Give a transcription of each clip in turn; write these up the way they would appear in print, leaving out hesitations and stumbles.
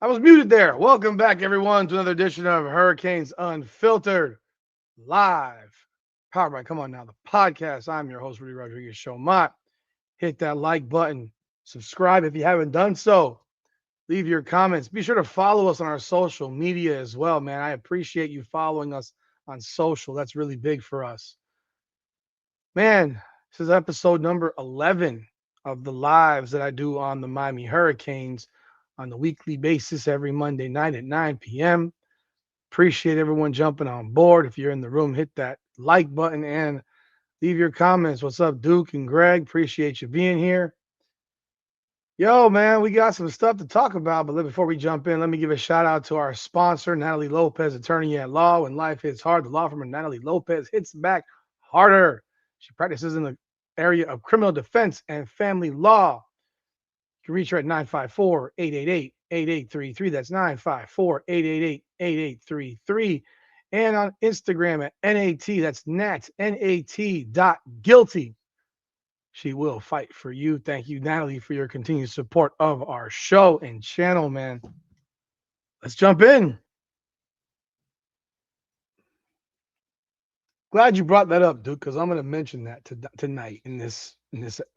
I was muted there. Welcome back, everyone, to another edition of Hurricanes Unfiltered Live. Powered by Come On Now, the podcast. I'm your host, Rudy Rodriguez Showmont. Hit that like button. Subscribe if you haven't done so. Leave your comments. Be sure to follow us on our social media as well, man. I appreciate you following us on social. That's really big for us. Man, this is episode number 11 of the lives that I do on the Miami Hurricanes on the weekly basis every Monday night at 9 p.m. Appreciate everyone jumping on board. If you're in the room, hit that like button and leave your comments. What's up, Duke and Greg? Appreciate you being here. Yo, man, we got some stuff to talk about, but before we jump in, let me give a shout out to our sponsor, Natalie Lopez, attorney at law. When life hits hard, the law firm of Natalie Lopez hits back harder. She practices in the area of criminal defense and family law. You can reach her at 954-888-8833. That's 954-888-8833. And on Instagram at NAT, that's Nat, NAT.guilty. She will fight for you. Thank you, Natalie, for your continued support of our show and channel, man. Let's jump in. Glad you brought that up, Duke, because I'm going to mention that tonight in this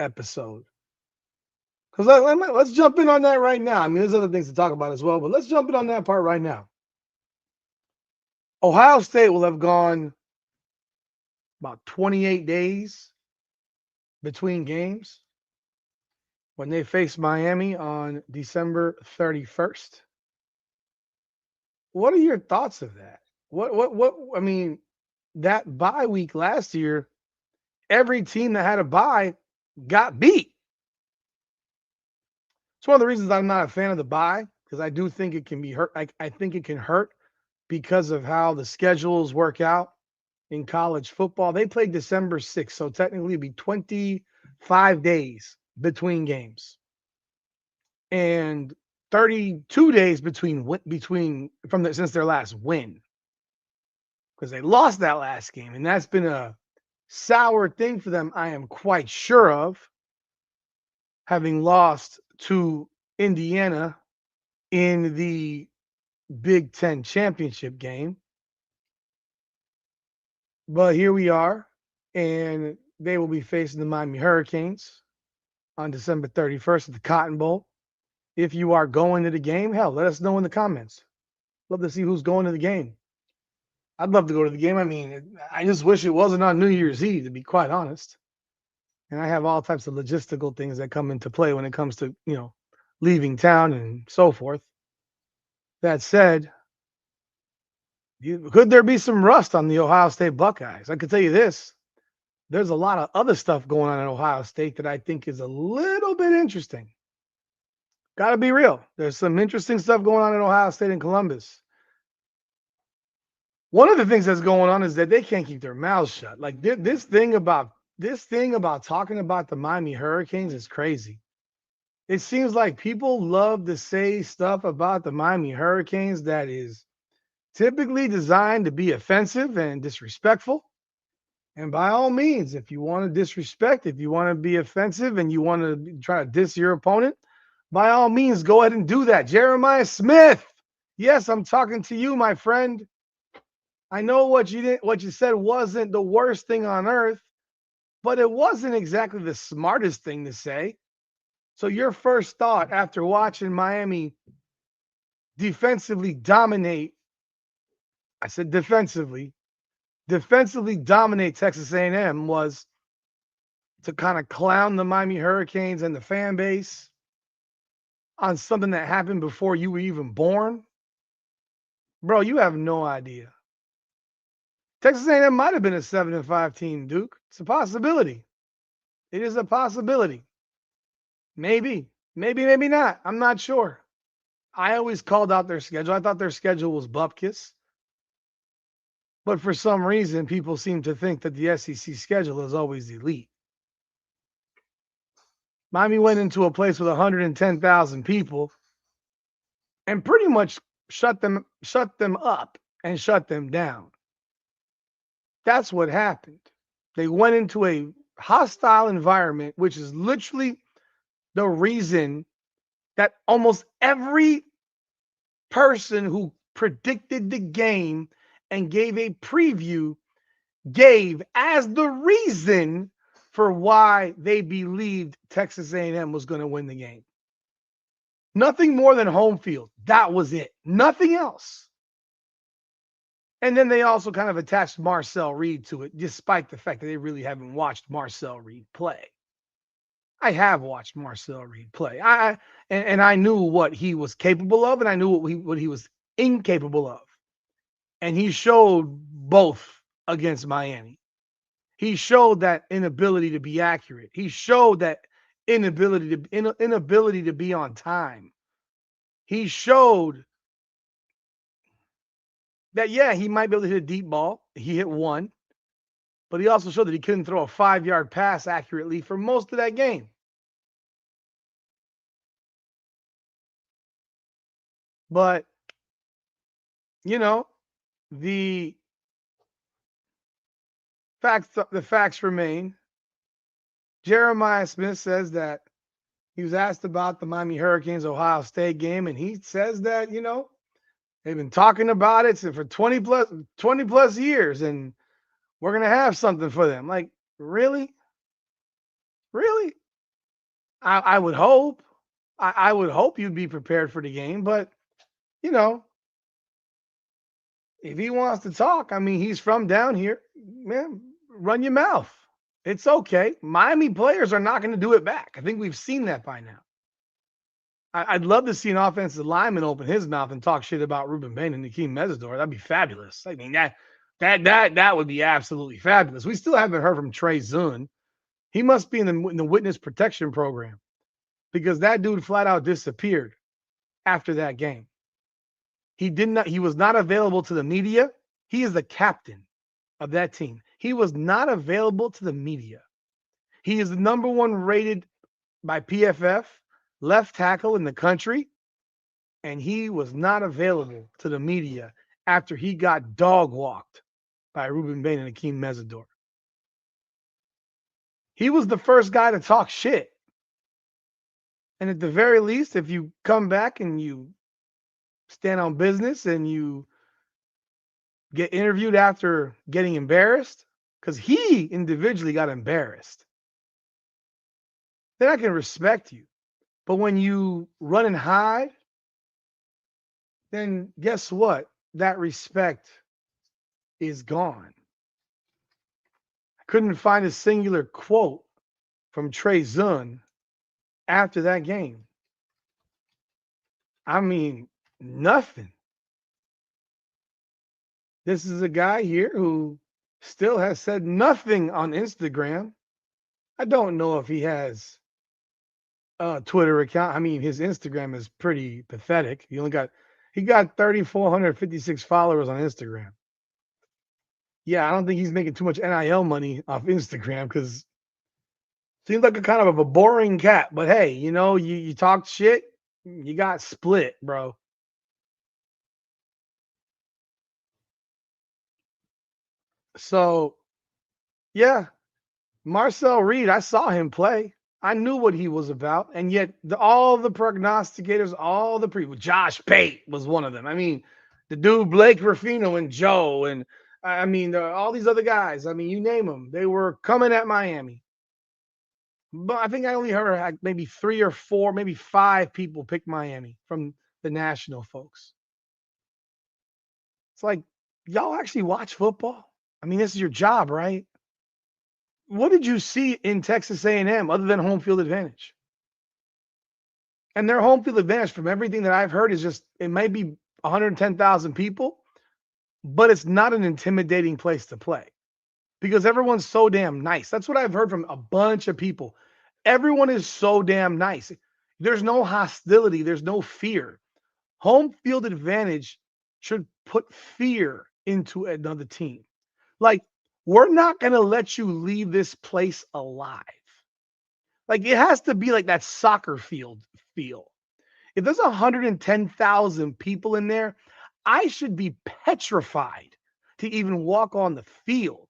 episode. Because let's jump in on that right now. I mean, there's other things to talk about as well, but let's jump in on that part right now. Ohio State will have gone about 28 days between games when they face Miami on December 31st. What are your thoughts of that? What I mean, that bye week last year, every team that had a bye got beat. It's one of the reasons I'm not a fan of the bye, because I do think it can be hurt. I think it can hurt because of how the schedules work out in college football. They played December 6th, so technically it'd be 25 days between games and 32 days since their last win, because they lost that last game, and that's been a sour thing for them, I am quite sure of, having lost to Indiana in the Big Ten championship game. But here we are, and they will be facing the Miami Hurricanes on December 31st at the Cotton Bowl. If you are going to the game, hell, let us know in the comments. Love to see who's going to the game. I'd love to go to the game. I mean, I just wish it wasn't on New Year's Eve, to be quite honest. And I have all types of logistical things that come into play when it comes to, leaving town and so forth. That said, could there be some rust on the Ohio State Buckeyes? I can tell you this. There's a lot of other stuff going on in Ohio State that I think is a little bit interesting. Got to be real. There's some interesting stuff going on in Ohio State and Columbus. One of the things that's going on is that they can't keep their mouths shut. Like this thing about talking about the Miami Hurricanes is crazy. It seems like people love to say stuff about the Miami Hurricanes that is typically designed to be offensive and disrespectful. And by all means, if you want to disrespect, if you want to be offensive and you want to try to diss your opponent, by all means, go ahead and do that. Jeremiah Smith. Yes, I'm talking to you, my friend. I know what you said wasn't the worst thing on earth, but it wasn't exactly the smartest thing to say. So your first thought after watching Miami defensively dominate, I said defensively dominate Texas A&M, was to kind of clown the Miami Hurricanes and the fan base on something that happened before you were even born. Bro, you have no idea. Texas A&M might have been a 7-5 team, Duke. It's a possibility. It is a possibility. Maybe not. I'm not sure. I always called out their schedule. I thought their schedule was bupkis. But for some reason, people seem to think that the SEC schedule is always elite. Miami went into a place with 110,000 people and pretty much shut them up and shut them down. That's what happened. They went into a hostile environment, which is literally the reason that almost every person who predicted the game and gave a preview gave as the reason for why they believed Texas A&M was going to win the game. Nothing more than home field. That was it. Nothing else. And then they also kind of attached Marcel Reed to it, despite the fact that they really haven't watched Marcel Reed play. I have watched Marcel Reed play. And I knew what he was capable of, and I knew what he was incapable of. And he showed both against Miami. He showed that inability to be accurate. He showed that inability to be on time. He showed that, yeah, he might be able to hit a deep ball. He hit one, but he also showed that he couldn't throw a 5-yard pass accurately for most of that game. But, you know, the facts remain. Jeremiah Smith says that he was asked about the Miami Hurricanes Ohio State game, and he says that, they've been talking about it for 20 plus years, and we're going to have something for them. Like, really? Really? I would hope. I would hope you'd be prepared for the game, but, you know, if he wants to talk, I mean, he's from down here, man, run your mouth. It's okay. Miami players are not going to do it back. I think we've seen that by now. I'd love to see an offensive lineman open his mouth and talk shit about Ruben Bain and Nakeem Mesidor. That'd be fabulous. I mean, that would be absolutely fabulous. We still haven't heard from Trey Zun. He must be in the witness protection program because that dude flat out disappeared after that game. He was not available to the media. He is the captain of that team. He was not available to the media. He is the number one rated by PFF left tackle in the country, and he was not available to the media after he got dog walked by Ruben Bain and Akeem Mesidor. He was the first guy to talk shit. And at the very least, if you come back and you stand on business and you get interviewed after getting embarrassed, because he individually got embarrassed, then I can respect you. But when you run and hide, then guess what? That respect is gone. I couldn't find a singular quote from Trey Zun after that game. I mean, nothing. This is a guy here who still has said nothing on Instagram. I don't know if he has a Twitter account. I mean, his Instagram is pretty pathetic. He got 3,456 followers on Instagram. Yeah, I don't think he's making too much NIL money off Instagram because seems like a kind of a boring cat. But hey, you talked shit, you got split, bro. So, yeah, Marcel Reed, I saw him play. I knew what he was about, and yet all the prognosticators, all the people, Josh Pate was one of them. I mean, the dude Blake Ruffino and Joe, and I mean all these other guys. I mean, you name them, they were coming at Miami. But I think I only heard like maybe 3 or 4, maybe 5 people pick Miami from the national folks. It's like, y'all actually watch football? I mean, this is your job, right? What did you see in Texas A&M other than home field advantage? And their home field advantage, from everything that I've heard, is just it might be 110,000 people, but it's not an intimidating place to play because everyone's so damn nice. That's what I've heard from a bunch of people. Everyone is so damn nice. There's no hostility. There's no fear. Home field advantage should put fear into another team. Like, we're not going to let you leave this place alive. Like, it has to be like that soccer field feel. If there's 110,000 people in there, I should be petrified to even walk on the field.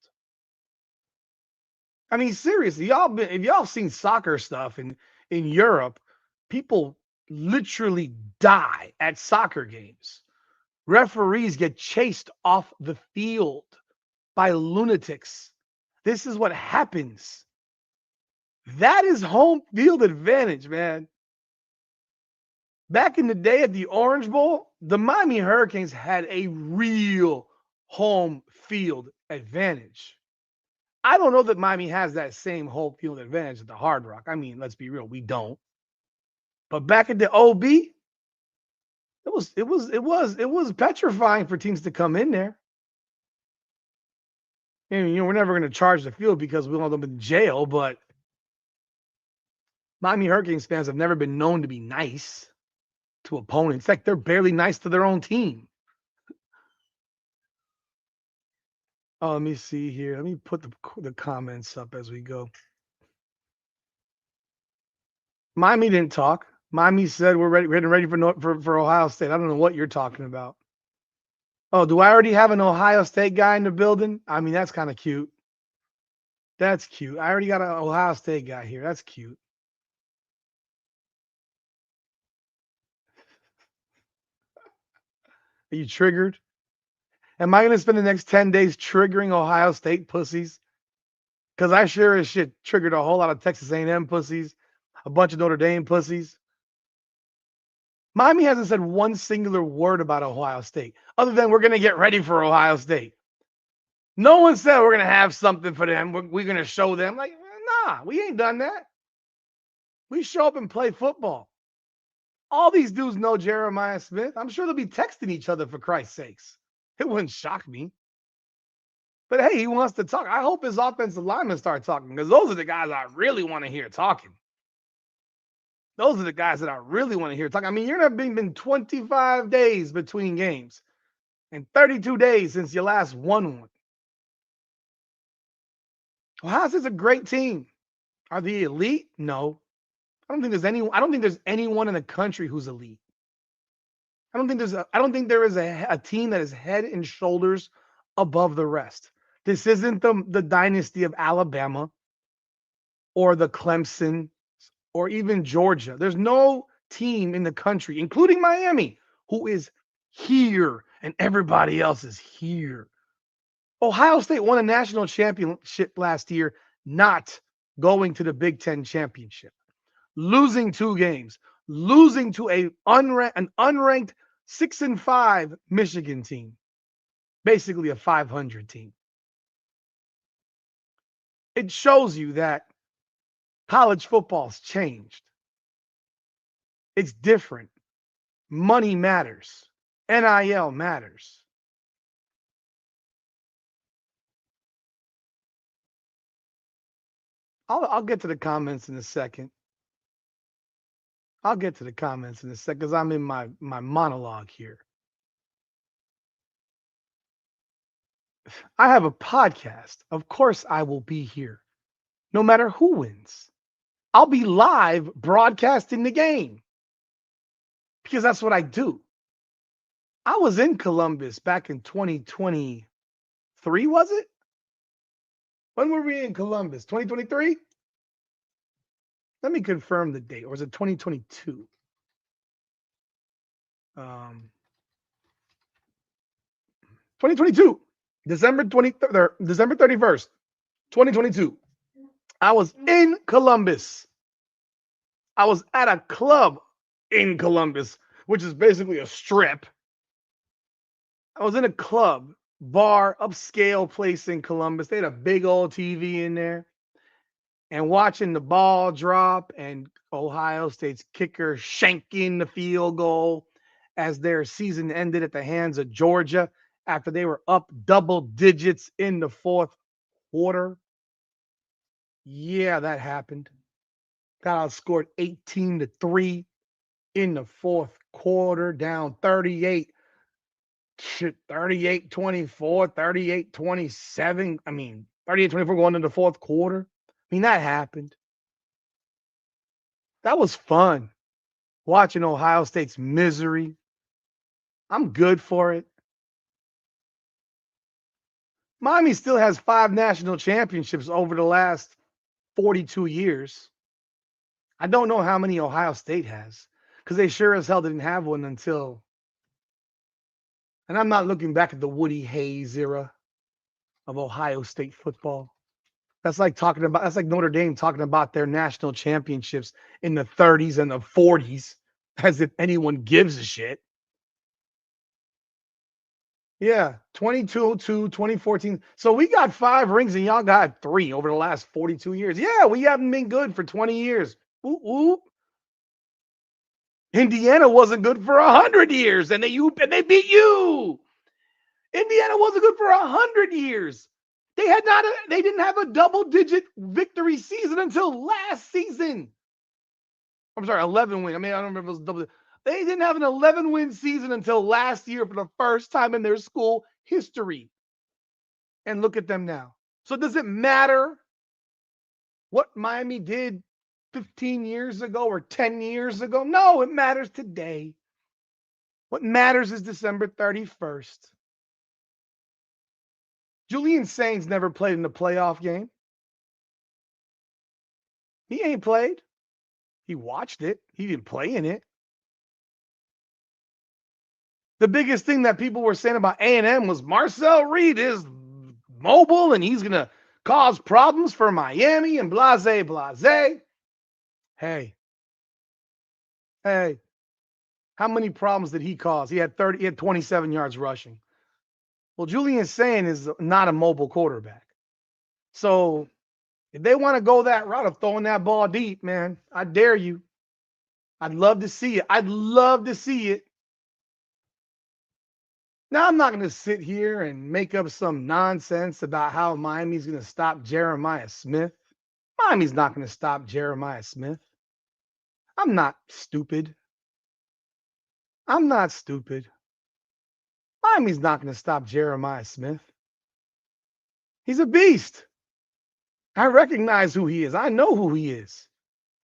I mean, seriously, if y'all seen soccer stuff in Europe, people literally die at soccer games. Referees get chased off the field by lunatics. This is what happens. That is home field advantage, man. Back in the day at the Orange Bowl, the Miami Hurricanes had a real home field advantage. I don't know that Miami has that same home field advantage at the Hard Rock. I mean, let's be real, we don't. But back at the OB, it was petrifying for teams to come in there. And we're never going to charge the field because we want them in jail, but Miami Hurricanes fans have never been known to be nice to opponents. Like they're barely nice to their own team. Oh, let me see here. Let me put the comments up as we go. Miami didn't talk. Miami said we're ready for Ohio State. I don't know what you're talking about. Oh, do I already have an Ohio State guy in the building? I mean, that's kind of cute. That's cute. I already got an Ohio State guy here. That's cute. Are you triggered? Am I going to spend the next 10 days triggering Ohio State pussies? Because I sure as shit triggered a whole lot of Texas A&M pussies, a bunch of Notre Dame pussies. Miami hasn't said one singular word about Ohio State, other than we're going to get ready for Ohio State. No one said we're going to have something for them. We're going to show them. Like, nah, we ain't done that. We show up and play football. All these dudes know Jeremiah Smith. I'm sure they'll be texting each other for Christ's sakes. It wouldn't shock me. But hey, he wants to talk. I hope his offensive linemen start talking because those are the guys I really want to hear talking. Those are the guys that I really want to hear talking. I mean, you're not been 25 days between games and 32 days since you last won one. Ohio State's a great team. Are they elite? No. I don't think there's anyone in the country who's elite. I don't think there is a team that is head and shoulders above the rest. This isn't the dynasty of Alabama or the Clemson or even Georgia. There's no team in the country, including Miami, who is here and everybody else is here. Ohio State won a national championship last year, not going to the Big Ten championship, losing 2 games, losing to an unranked 6-5 Michigan team, basically a 500 team. It shows you that college football's changed. It's different. Money matters. NIL matters. I'll get to the comments in a second. I'll get to the comments in a second because I'm in my monologue here. I have a podcast. Of course, I will be here, no matter who wins. I'll be live broadcasting the game because that's what I do. I was in Columbus back in 2023, was it? When were we in Columbus? 2023? Let me confirm the date. Or was it 2022? 2022. December 31st, 2022. I was in Columbus. I was at a club in Columbus, which is basically a strip. I was in a club, bar, upscale place in Columbus. They had a big old TV in there. And watching the ball drop and Ohio State's kicker shanking the field goal as their season ended at the hands of Georgia after they were up double digits in the 4th quarter. Yeah, that happened. Got outscored 18-3 in the 4th quarter, down 38. 38-24, 38-27. I mean, 38-24 going into the 4th quarter. I mean, that happened. That was fun. Watching Ohio State's misery. I'm good for it. Miami still has 5 national championships over the last 42 years. I don't know how many Ohio State has because they sure as hell didn't have one until. And I'm not looking back at the Woody Hayes era of Ohio State football. That's like Notre Dame talking about their national championships in the 30s and the 40s, as if anyone gives a shit. Yeah, 22-2, 2014. So we got 5 rings and y'all got 3 over the last 42 years. Yeah, we haven't been good for 20 years. Ooh, ooh. Indiana wasn't good for 100 years, and they beat you. Indiana wasn't good for 100 years. They didn't have a double-digit victory season until last season. I'm sorry, 11 win. I mean, I don't remember if it was double. They didn't have an 11-win season until last year for the first time in their school history. And look at them now. So does it matter what Miami did 15 years ago or 10 years ago? No, it matters today. What matters is December 31st. Julian Saints never played in a playoff game. He ain't played. He watched it. He didn't play in it. The biggest thing that people were saying about A&M was Marcel Reed is mobile and he's going to cause problems for Miami and blase, blase. Hey, how many problems did he cause? He had 27 yards rushing. Well, Julian Saints is not a mobile quarterback. So if they want to go that route of throwing that ball deep, man, I dare you. I'd love to see it. I'd love to see it. Now, I'm not going to sit here and make up some nonsense about how Miami's going to stop Jeremiah Smith. Miami's not going to stop Jeremiah Smith. I'm not stupid. Miami's not going to stop Jeremiah Smith. He's a beast. I recognize who he is. I know who he is.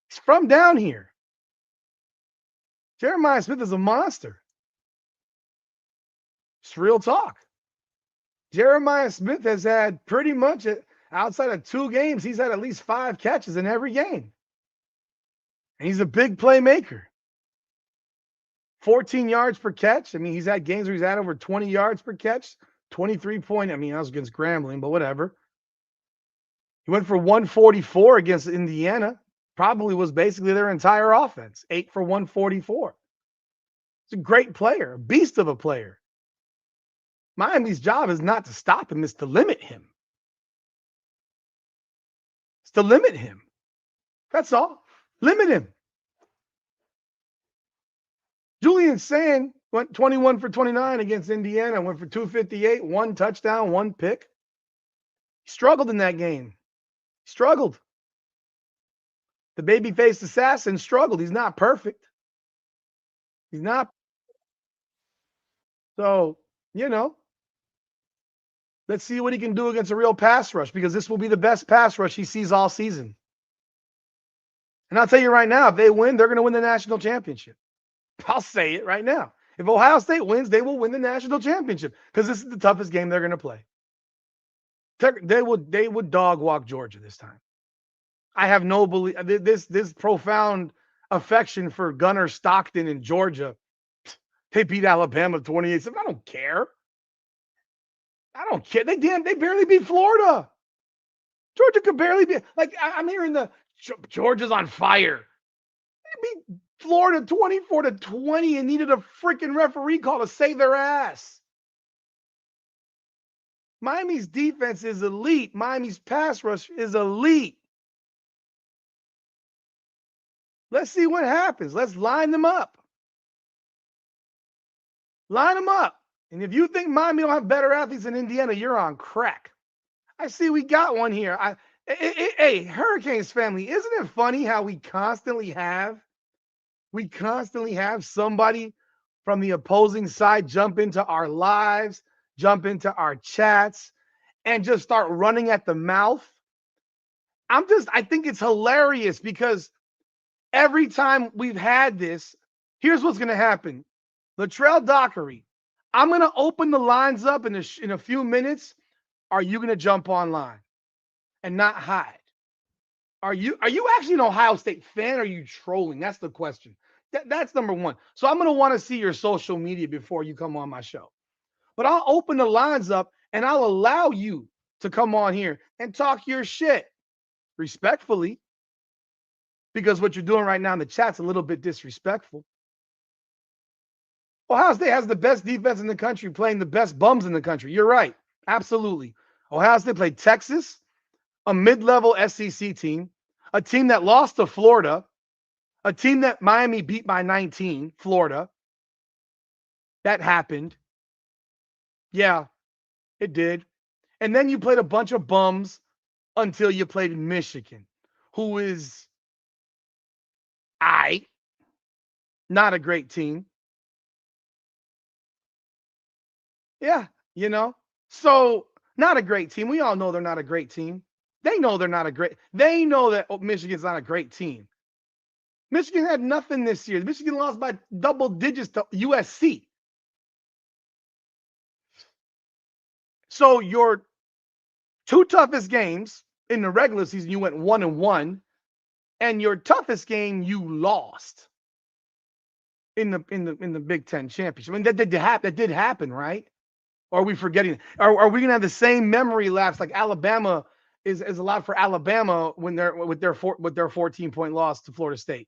He's from down here. Jeremiah Smith is a monster. It's real talk. Jeremiah Smith has had pretty much, outside of 2 games, he's had at least 5 catches in every game. And he's a big playmaker. 14 yards per catch. I mean, he's had games where he's had over 20 yards per catch, 23 point. I mean, that was against Grambling, but whatever. He went for 144 against Indiana. Probably was basically their entire offense. 8 for 144. He's a great player, a beast of a player. Miami's job is not to stop him, it's to limit him. It's to limit him. That's all. Limit him. Julian Saints went 21 for 29 against Indiana, went for 258, 1 touchdown, 1 pick. He struggled in that game. He struggled. The baby-faced assassin struggled. He's not perfect. He's not. So, let's see what he can do against a real pass rush, because this will be the best pass rush he sees all season. And I'll tell you right now, if they win, they're going to win the national championship. I'll say it right now. If Ohio State wins, they will win the national championship, because this is the toughest game they're going to play. They would dog walk Georgia this time. I have no belief. This profound affection for Gunnar Stockton in Georgia. They beat Alabama 28-7. I don't care. They barely beat Florida. Georgia could barely be. Like, I'm hearing Georgia's on fire. They beat Florida 24-20 and needed a freaking referee call to save their ass. Miami's defense is elite. Miami's pass rush is elite. Let's see what happens. Let's line them up. Line them up. And if you think Miami don't have better athletes than Indiana, you're on crack. I see we got one here. Hey, Hurricanes family, isn't it funny how we constantly have somebody from the opposing side jump into our lives, jump into our chats, and just start running at the mouth? I think it's hilarious, because every time we've had this, here's what's going to happen. Latrell Dockery, I'm going to open the lines up in a few minutes. Are you going to jump online and not hide? Are you actually an Ohio State fan, or are you trolling? That's the question. That's number one. So I'm going to want to see your social media before you come on my show. But I'll open the lines up and I'll allow you to come on here and talk your shit respectfully, because what you're doing right now in the chat's a little bit disrespectful. Ohio State has the best defense in the country, playing the best bums in the country. You're right. Absolutely. Ohio State played Texas, a mid-level SEC team, a team that lost to Florida, a team that Miami beat by 19, Florida. That happened. Yeah, it did. And then you played a bunch of bums until you played Michigan, who is not a great team. Yeah, you know. So not a great team. We all know they're not a great team. They know they're not a great. They know that Michigan's not a great team. Michigan had nothing this year. Michigan lost by double digits to USC. So your two toughest games in the regular season, you went 1-1, and your toughest game you lost in the Big Ten championship. I mean, that did happen, right? Or are we forgetting? Are we gonna have the same memory lapse like Alabama is allowed for Alabama when they're with their 14-point loss to Florida State?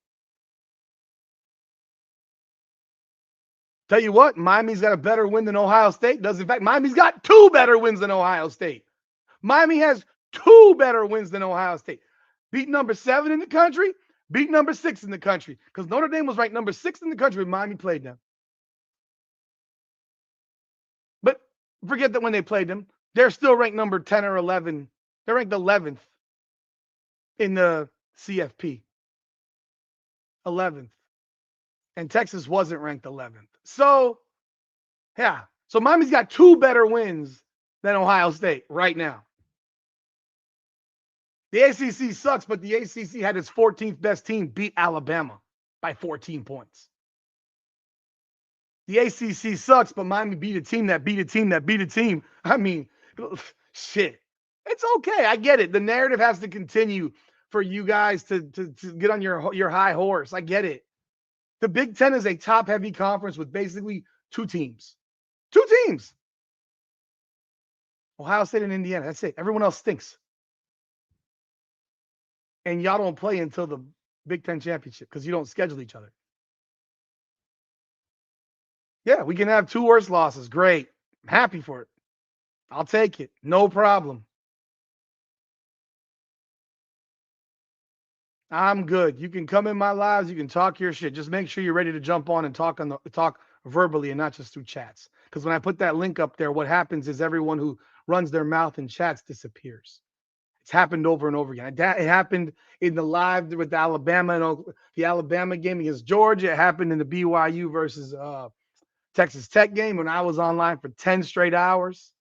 Tell you what, Miami's got a better win than Ohio State does. In fact, Miami's got two better wins than Ohio State. Miami has two better wins than Ohio State. Beat number 7 in the country, beat number 6 in the country. Because Notre Dame was ranked number 6 in the country when Miami played them. But forget that when they played them, they're still ranked number 10 or 11. They're ranked 11th in the CFP. 11th. And Texas wasn't ranked 11th. So, yeah. So Miami's got two better wins than Ohio State right now. The ACC sucks, but the ACC had its 14th best team beat Alabama by 14 points. The ACC sucks, but Miami beat a team that beat a team that beat a team. I mean, shit. It's okay. I get it. The narrative has to continue for you guys to get on your high horse. I get it. The Big Ten is a top-heavy conference with basically two teams. Two teams. Ohio State and Indiana. That's it. Everyone else stinks. And y'all don't play until the Big Ten championship because you don't schedule each other. Yeah, we can have two worse losses. Great. I'm happy for it. I'll take it. No problem. I'm good. You can come in my lives. You can talk your shit. Just make sure you're ready to jump on and talk verbally and not just through chats. Because when I put that link up there, what happens is everyone who runs their mouth in chats disappears. It's happened over and over again. It happened in the live with Alabama and the Alabama game against Georgia. It happened in the BYU versus Texas Tech game when I was online for 10 straight hours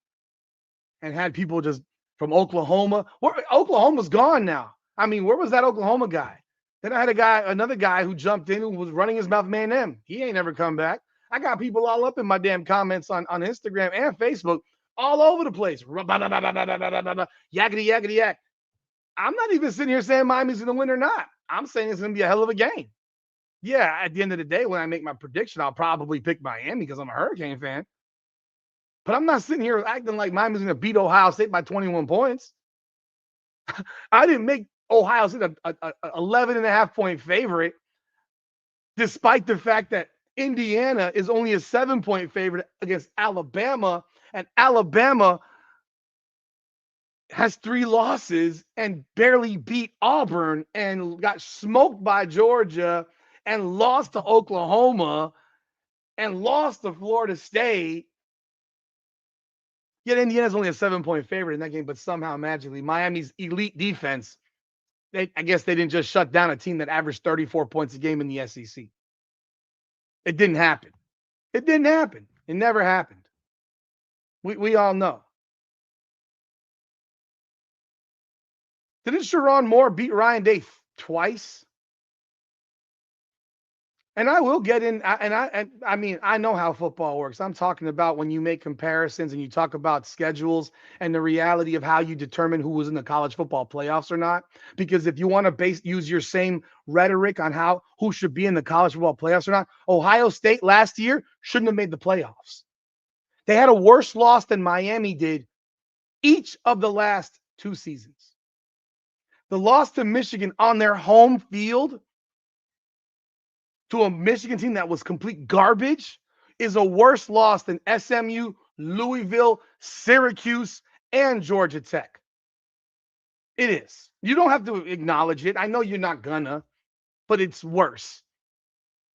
and had people just from Oklahoma. Oklahoma's gone now. I mean, where was that Oklahoma guy? Then I had another guy who jumped in who was running his mouth, man. He ain't never come back. I got people all up in my damn comments on Instagram and Facebook all over the place. Yakety, yakety, yak. I'm not even sitting here saying Miami's going to win or not. I'm saying it's going to be a hell of a game. Yeah, at the end of the day, when I make my prediction, I'll probably pick Miami because I'm a Hurricane fan. But I'm not sitting here acting like Miami's going to beat Ohio State by 21 points. I didn't make Ohio State a 11.5-point favorite, despite the fact that Indiana is only a 7-point favorite against Alabama, and Alabama has 3 losses and barely beat Auburn and got smoked by Georgia and lost to Oklahoma and lost to Florida State. Yet Indiana's only a 7-point favorite in that game, but somehow magically Miami's elite defense, I guess they didn't just shut down a team that averaged 34 points a game in the SEC. It didn't happen. It didn't happen. It never happened. We all know. Didn't Sharon Moore beat Ryan Day twice? And I will get in, I mean, I know how football works. I'm talking about when you make comparisons and you talk about schedules and the reality of how you determine who was in the college football playoffs or not. Because if you want to use your same rhetoric on who should be in the college football playoffs or not, Ohio State last year shouldn't have made the playoffs. They had a worse loss than Miami did each of the last 2 seasons. The loss to Michigan on their home field to a Michigan team that was complete garbage is a worse loss than SMU, Louisville, Syracuse, and Georgia Tech. It is. You don't have to acknowledge it. I know you're not gonna, but it's worse.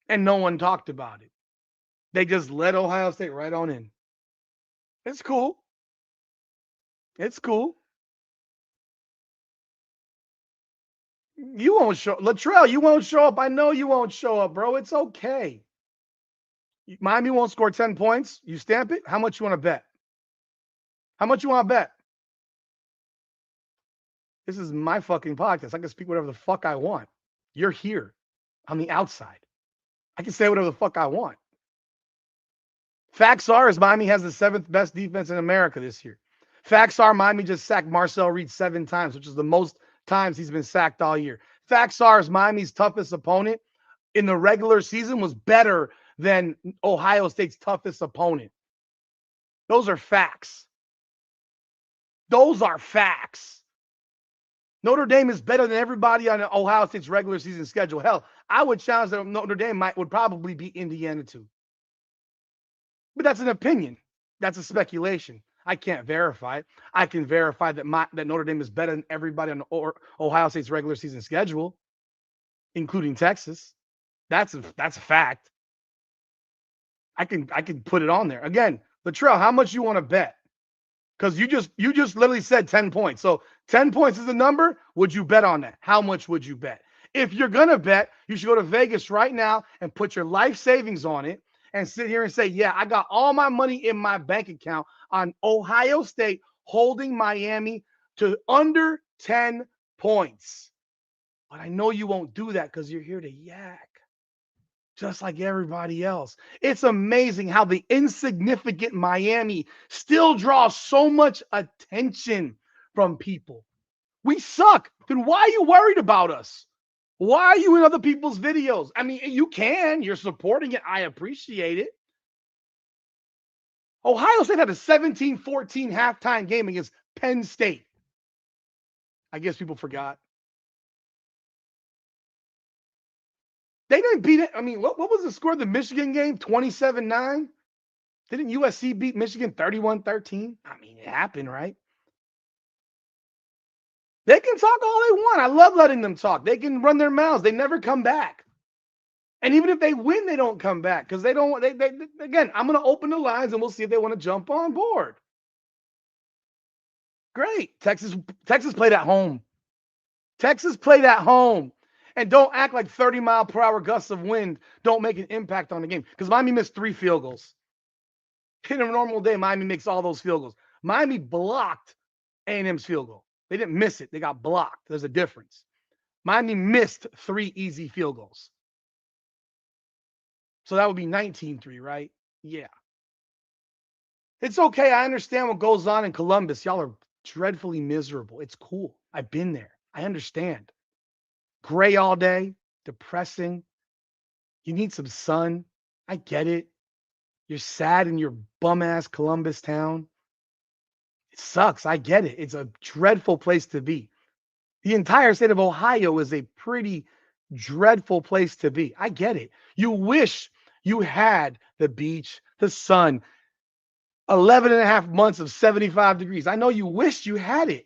And no one talked about it. They just let Ohio State right on in. It's cool. It's cool. You won't show Latrell, you won't show up. I know you won't show up, bro. It's okay. Miami won't score 10 points. You stamp it. How much you want to bet? How much you want to bet? This is my fucking podcast. I can speak whatever the fuck I want. You're here on the outside. I can say whatever the fuck I want. Facts are is Miami has the 7th best defense in America this year. Facts are Miami just sacked Marcel Reed 7 times, which is the most times he's been sacked all year. Facts are is Miami's toughest opponent in the regular season was better than Ohio State's toughest opponent. Those are facts. Those are facts. Notre Dame is better than everybody on Ohio State's regular season schedule. Hell, I would challenge that Notre Dame would probably beat Indiana too. But that's an opinion. That's a speculation. I can't verify it. I can verify that Notre Dame is better than everybody on Ohio State's regular season schedule, including Texas. That's a fact. I can put it on there. Again, Latrell, how much you want to bet? Because you just literally said 10 points. So 10 points is the number. Would you bet on that? How much would you bet? If you're going to bet, you should go to Vegas right now and put your life savings on it and sit here and say, yeah, I got all my money in my bank account on Ohio State holding Miami to under 10 points. But I know you won't do that because you're here to yak. Just like everybody else. It's amazing how the insignificant Miami still draws so much attention from people. We suck. Then why are you worried about us? Why are you in other people's videos? I mean, you're supporting it. I appreciate it. Ohio State had a 17-14 halftime game against Penn State. I guess people forgot. They didn't beat it. I mean, what was the score of the Michigan game? 27-9? Didn't USC beat Michigan 31-13? I mean, it happened, right? They can talk all they want. I love letting them talk. They can run their mouths. They never come back. And even if they win, they don't come back because they don't. Again, I'm going to open the lines and we'll see if they want to jump on board. Great. Texas played at home. Texas played at home. And don't act like 30-mile-per-hour gusts of wind don't make an impact on the game. Because Miami missed 3 field goals. In a normal day, Miami makes all those field goals. Miami blocked A&M's field goal. They didn't miss it. They got blocked. There's a difference. Miami missed 3 easy field goals. So that would be 19-3, right? Yeah. It's okay. I understand what goes on in Columbus. Y'all are dreadfully miserable. It's cool. I've been there. I understand. Gray all day, depressing. You need some sun. I get it. You're sad in your bum-ass Columbus town. It sucks. I get it. It's a dreadful place to be. The entire state of Ohio is a pretty dreadful place to be. I get it. You wish you had the beach, the sun, 11 and a half months of 75 degrees. I know you wish you had it.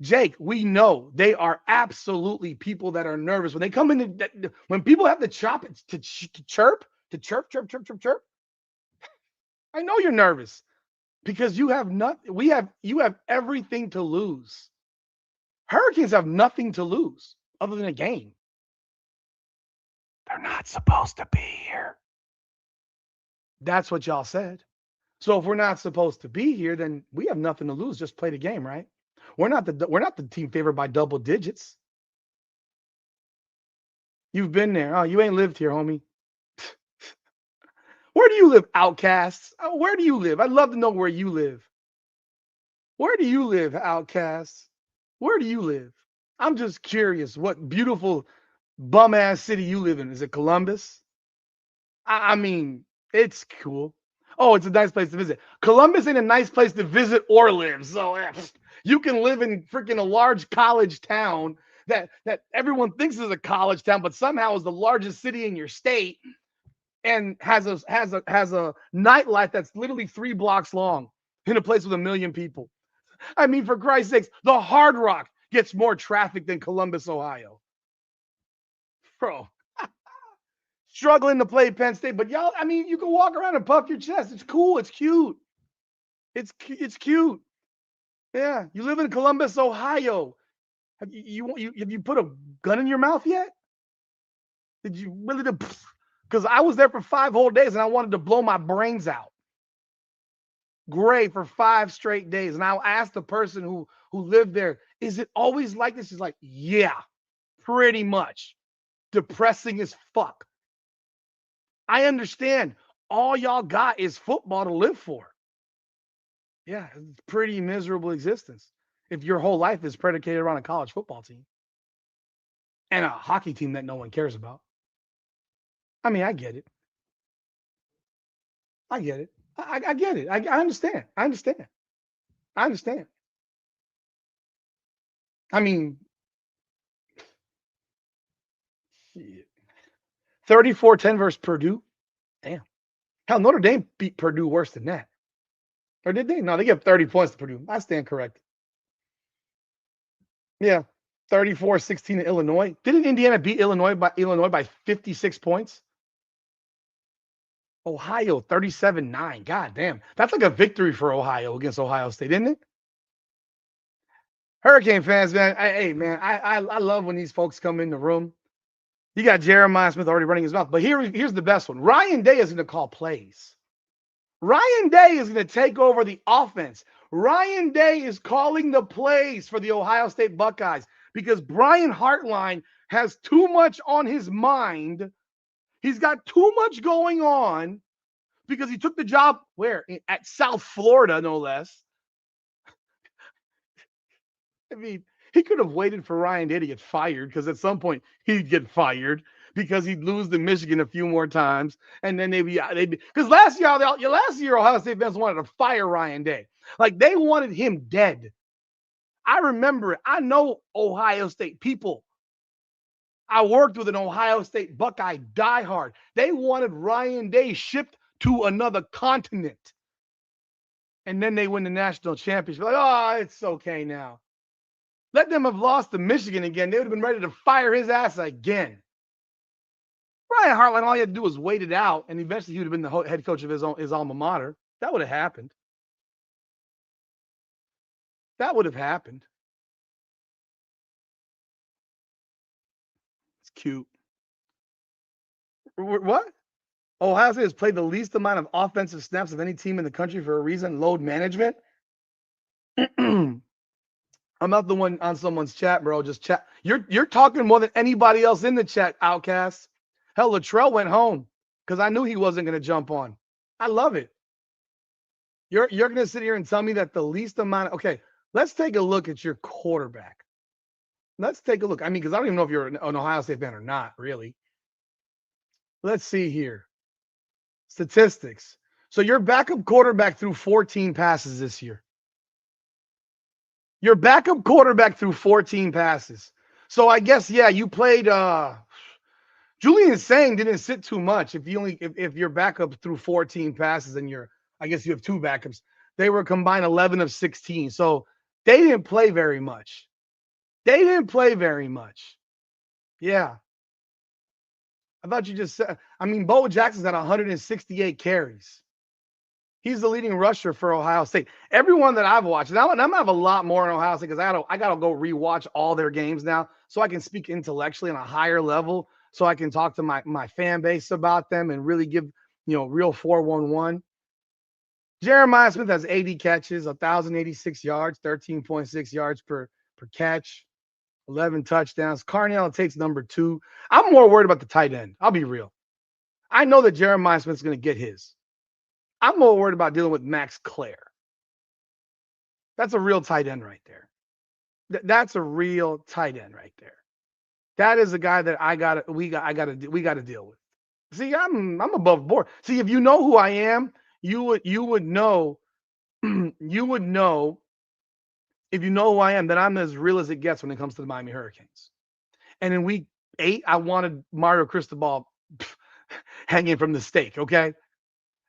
Jake, we know they are absolutely people that are nervous when they come in. When people have to chirp. I know you're nervous because you have nothing. You have everything to lose. Hurricanes have nothing to lose other than a game. They're not supposed to be here. That's what y'all said. So if we're not supposed to be here, then we have nothing to lose. Just play the game, right? We're not the team favored by double digits. You've been there. Oh, you ain't lived here, homie. Where do you live, outcasts? Where do you live? I'd love to know where you live. Where do you live, outcasts? Where do you live? I'm just curious what beautiful bum ass city you live in. Is it Columbus? I mean, it's cool. Oh, it's a nice place to visit. Columbus ain't a nice place to visit or live. So you can live in freaking a large college town that everyone thinks is a college town, but somehow is the largest city in your state and has a nightlife that's literally 3 blocks long in a place with 1 million people. I mean, for Christ's sakes, the Hard Rock gets more traffic than Columbus, Ohio. Bro, struggling to play Penn State, but y'all, I mean, you can walk around and puff your chest. It's cool. It's cute. It's cute. Yeah, you live in Columbus, Ohio. Have you put a gun in your mouth yet? Did you really? Because I was there for 5 whole days and I wanted to blow my brains out. Great for 5 straight days, and I asked the person who lived there, "Is it always like this?" She's like, "Yeah, pretty much. Depressing as fuck." I understand. All y'all got is football to live for. Yeah, it's a pretty miserable existence if your whole life is predicated around a college football team and a hockey team that no one cares about. I mean, I get it. I get it. I get it. I understand. I understand. I understand. I mean, 34-10 versus Purdue. Damn. Hell, Notre Dame beat Purdue worse than that. Or did they? No, they gave 30 points to Purdue. I stand corrected. Yeah. 34-16 to Illinois. Didn't Indiana beat Illinois by 56 points? Ohio 37-9. God damn. That's like a victory for Ohio against Ohio State, isn't it? Hurricane fans, man. Hey, man, I love when these folks come in the room. You got Jeremiah Smith already running his mouth. But here's the best one. Ryan Day is going to call plays. Ryan Day is going to take over the offense. Ryan Day is calling the plays for the Ohio State Buckeyes because Brian Hartline has too much on his mind. He's got too much going on because he took the job where? At South Florida, no less. I mean, he could have waited for Ryan Day to get fired because at some point he'd get fired because he'd lose to Michigan a few more times, and then they'd be because last year Ohio State fans wanted to fire Ryan Day, like they wanted him dead. I remember it. I know Ohio State people. I worked with an Ohio State Buckeye diehard. They wanted Ryan Day shipped to another continent, and then they win the national championship. Like, oh, it's okay now. Let them have lost to Michigan again. They would have been ready to fire his ass again. Brian Hartline, all he had to do was wait it out, and eventually he would have been the head coach of his alma mater. That would have happened. That would have happened. It's cute. What? Ohio State has played the least amount of offensive snaps of any team in the country for a reason. Load management. I'm not the one on someone's chat, bro. Just chat. You're talking more than anybody else in the chat, Outcast. Hell, Latrell went home because I knew he wasn't going to jump on. I love it. You're going to sit here and tell me that the least amount. Okay, let's take a look at your quarterback. Let's take a look. I mean, because I don't even know if you're an Ohio State fan or not, really. Let's see here. Statistics. So your backup quarterback threw 14 passes this year. Your backup quarterback threw 14 passes. So I guess, yeah, you played Julian Sang didn't sit too much. If your backup threw 14 passes and I guess you have two backups, they were combined 11 of 16. So they didn't play very much. Yeah. I thought you just said, I mean, Bo Jackson's at 168 carries. He's the leading rusher for Ohio State. Everyone that I've watched, and I'm gonna have a lot more in Ohio State because I gotta go rewatch all their games now so I can speak intellectually on a higher level, so I can talk to my fan base about them and really give real 411. Jeremiah Smith has 80 catches, 1,086 yards, 13.6 yards per catch. 11 touchdowns. Carnell takes number 2. I'm more worried about the tight end. I'll be real. I know that Jeremiah Smith's going to get his. I'm more worried about dealing with Max Clare. That's a real tight end right there. That's a real tight end right there. That is a guy that we got to deal with. See, I'm above board. See, if you know who I am, you would know you would know if you know who I am that I'm as real as it gets when it comes to the Miami Hurricanes. And in week 8, I wanted Mario Cristobal hanging from the stake. Okay,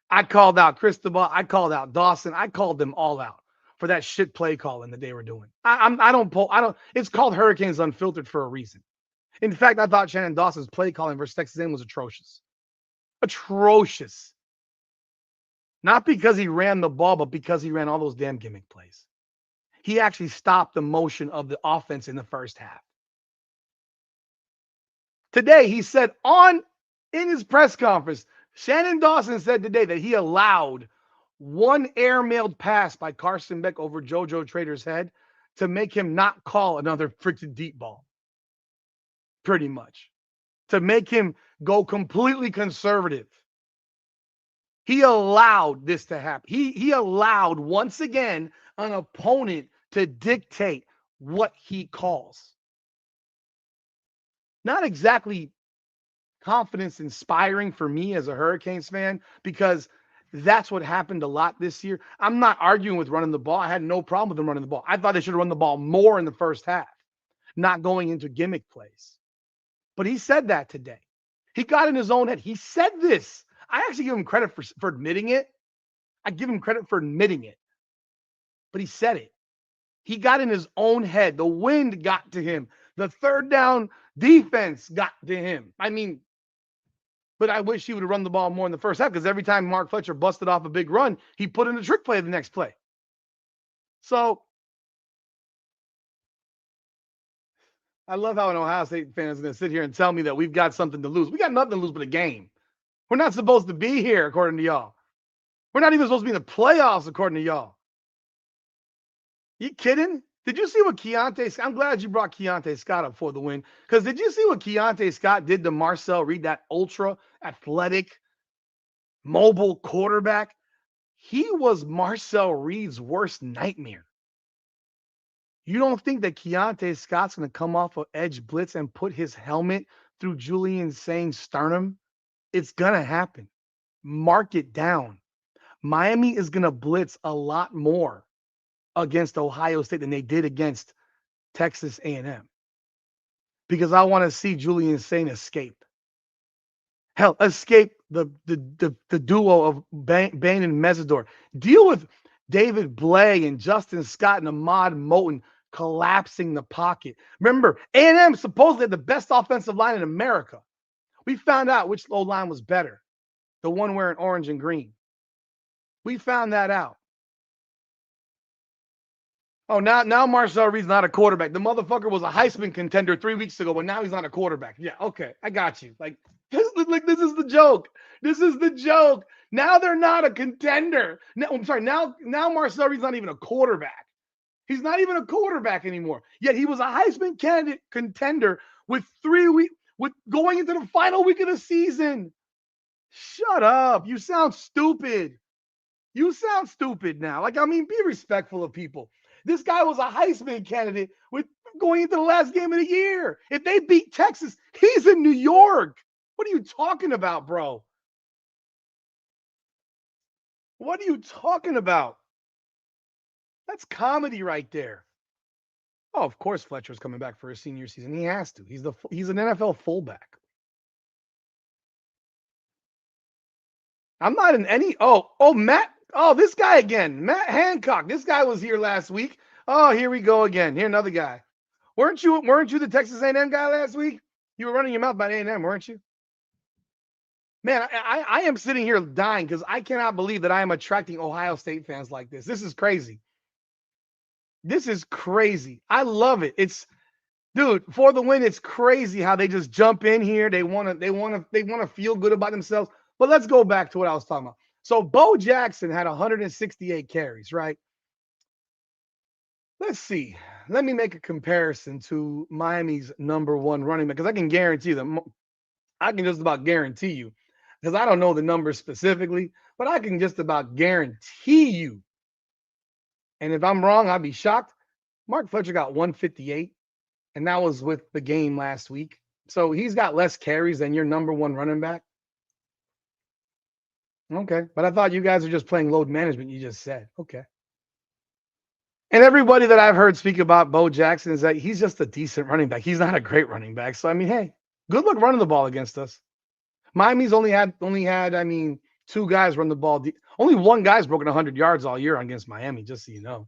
I called out Cristobal. I called out Dawson. I called them all out for that shit play calling that they were doing. I don't. It's called Hurricanes Unfiltered for a reason. In fact, I thought Shannon Dawson's play calling versus Texas A&M was atrocious. Atrocious. Not because he ran the ball, but because he ran all those damn gimmick plays. He actually stopped the motion of the offense in the first half. Today, he said in his press conference, Shannon Dawson said today that he allowed one air-mailed pass by Carson Beck over JoJo Trader's head to make him not call another freaking deep ball. Pretty much. To make him go completely conservative. He allowed this to happen. He allowed, once again, an opponent to dictate what he calls. Not exactly confidence inspiring for me as a Hurricanes fan, because that's what happened a lot this year. I'm not arguing with running the ball. I had no problem with them running the ball. I thought they should have run the ball more in the first half, not going into gimmick plays. But he said that today. He got in his own head. He said this. I actually give him credit for admitting it. I give him credit for admitting it. But he said it. He got in his own head. The wind got to him. The third down defense got to him. I mean, but I wish he would have run the ball more in the first half, because every time Mark Fletcher busted off a big run, he put in a trick play the next play. So I love how an Ohio State fan is going to sit here and tell me that we've got something to lose. We got nothing to lose but a game. We're not supposed to be here, according to y'all. We're not even supposed to be in the playoffs, according to y'all. You kidding? Did you see what Keontae Scott? I'm glad you brought Keontae Scott up for the win. Because did you see what Keontae Scott did to Marcel Reed, that ultra athletic, mobile quarterback? He was Marcel Reed's worst nightmare. You don't think that Keontae Scott's going to come off of edge blitz and put his helmet through Julian Saint's sternum? It's going to happen. Mark it down. Miami is going to blitz a lot more against Ohio State than they did against Texas A&M, because I want to see Julian Saint escape. Hell, escape the duo of Bain and Mesidor. Deal with David Blay and Justin Scott and Ahmad Moten collapsing the pocket. Remember, A&M supposedly had the best offensive line in America. We found out which O-line was better, the one wearing orange and green. We found that out. Oh, now Marcel Reed's not a quarterback. The motherfucker was a Heisman contender 3 weeks ago, but now he's not a quarterback. Yeah, okay, I got you. This is the joke. This is the joke. Now they're not a contender. Now, I'm sorry. Now Marcel Reed's not even a quarterback. He's not even a quarterback anymore. Yet he was a Heisman contender with 3 weeks, with going into the final week of the season. Shut up. You sound stupid. You sound stupid now. Be respectful of people. This guy was a Heisman candidate with going into the last game of the year. If they beat Texas, he's in New York. What are you talking about, bro? What are you talking about? That's comedy right there. Oh, of course Fletcher's coming back for his senior season. He has to. He's an NFL fullback. I'm not in any. Matt. Oh, this guy again. Matt Hancock. This guy was here last week. Oh, here we go again. Here, another guy. Weren't you the Texas A&M guy last week? You were running your mouth about A&M, weren't you? Man, I am sitting here dying because I cannot believe that I am attracting Ohio State fans like this. This is crazy. This is crazy. I love it. Dude, for the win, it's crazy how they just jump in here. They want to feel good about themselves. But let's go back to what I was talking about. So Bo Jackson had 168 carries, right? Let's see. let me make a comparison to Miami's number one running back, because I can guarantee them. I can just about guarantee you, because I don't know the numbers specifically, but I can just about guarantee you. And if I'm wrong, I'd be shocked. Mark Fletcher got 158, and that was with the game last week. So he's got less carries than your number one running back. Okay. But I thought you guys are just playing load management, you just said. Okay. And everybody that I've heard speak about Bo Jackson is that he's just a decent running back. He's not a great running back. So I mean, hey, good luck running the ball against us. Miami's only had I mean, two guys run the ball. Only one guy's broken 100 yards all year against Miami, just so you know.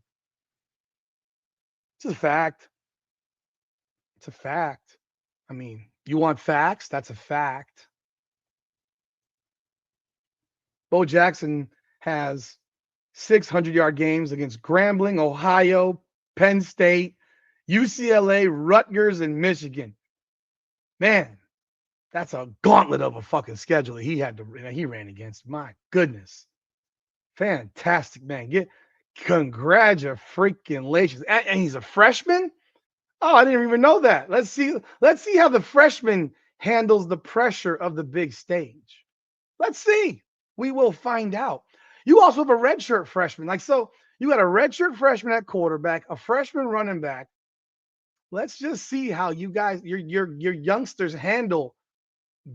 It's a fact. It's a fact. I mean, you want facts? That's a fact. Bo Jackson has 600-yard games against Grambling, Ohio, Penn State, UCLA, Rutgers, and Michigan. Man, that's a gauntlet of a fucking schedule that he ran against. My goodness. Fantastic, man. Congratulations. And he's a freshman? Oh, I didn't even know that. Let's see how the freshman handles the pressure of the big stage. Let's see. We will find out. You also have a redshirt freshman. So you got a redshirt freshman at quarterback, a freshman running back. Let's just see how you guys, your youngsters handle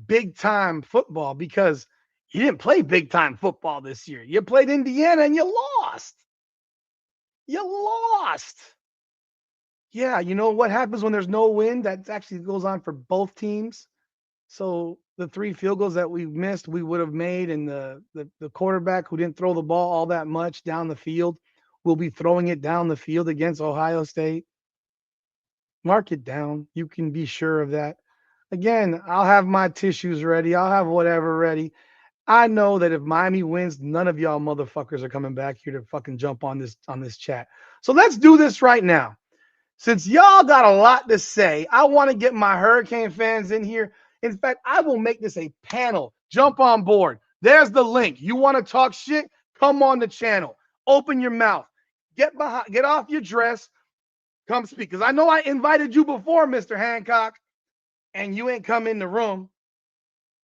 big time football, because you didn't play big time football this year. You played Indiana and you lost. Yeah, you know what happens when there's no win? That actually goes on for both teams. So the 3 field goals that we missed, we would have made, and the quarterback who didn't throw the ball all that much down the field will be throwing it down the field against Ohio State. Mark it down. You can be sure of that. Again, I'll have my tissues ready. I'll have whatever ready. I know that if Miami wins, none of y'all motherfuckers are coming back here to fucking jump on this chat. So let's do this right now. Since y'all got a lot to say, I want to get my Hurricane fans in here. In fact, I will make this a panel. Jump on board. There's the link. You want to talk shit? Come on the channel. Open your mouth. Get off your dress. Come speak. Because I know I invited you before, Mr. Hancock, and you ain't come in the room.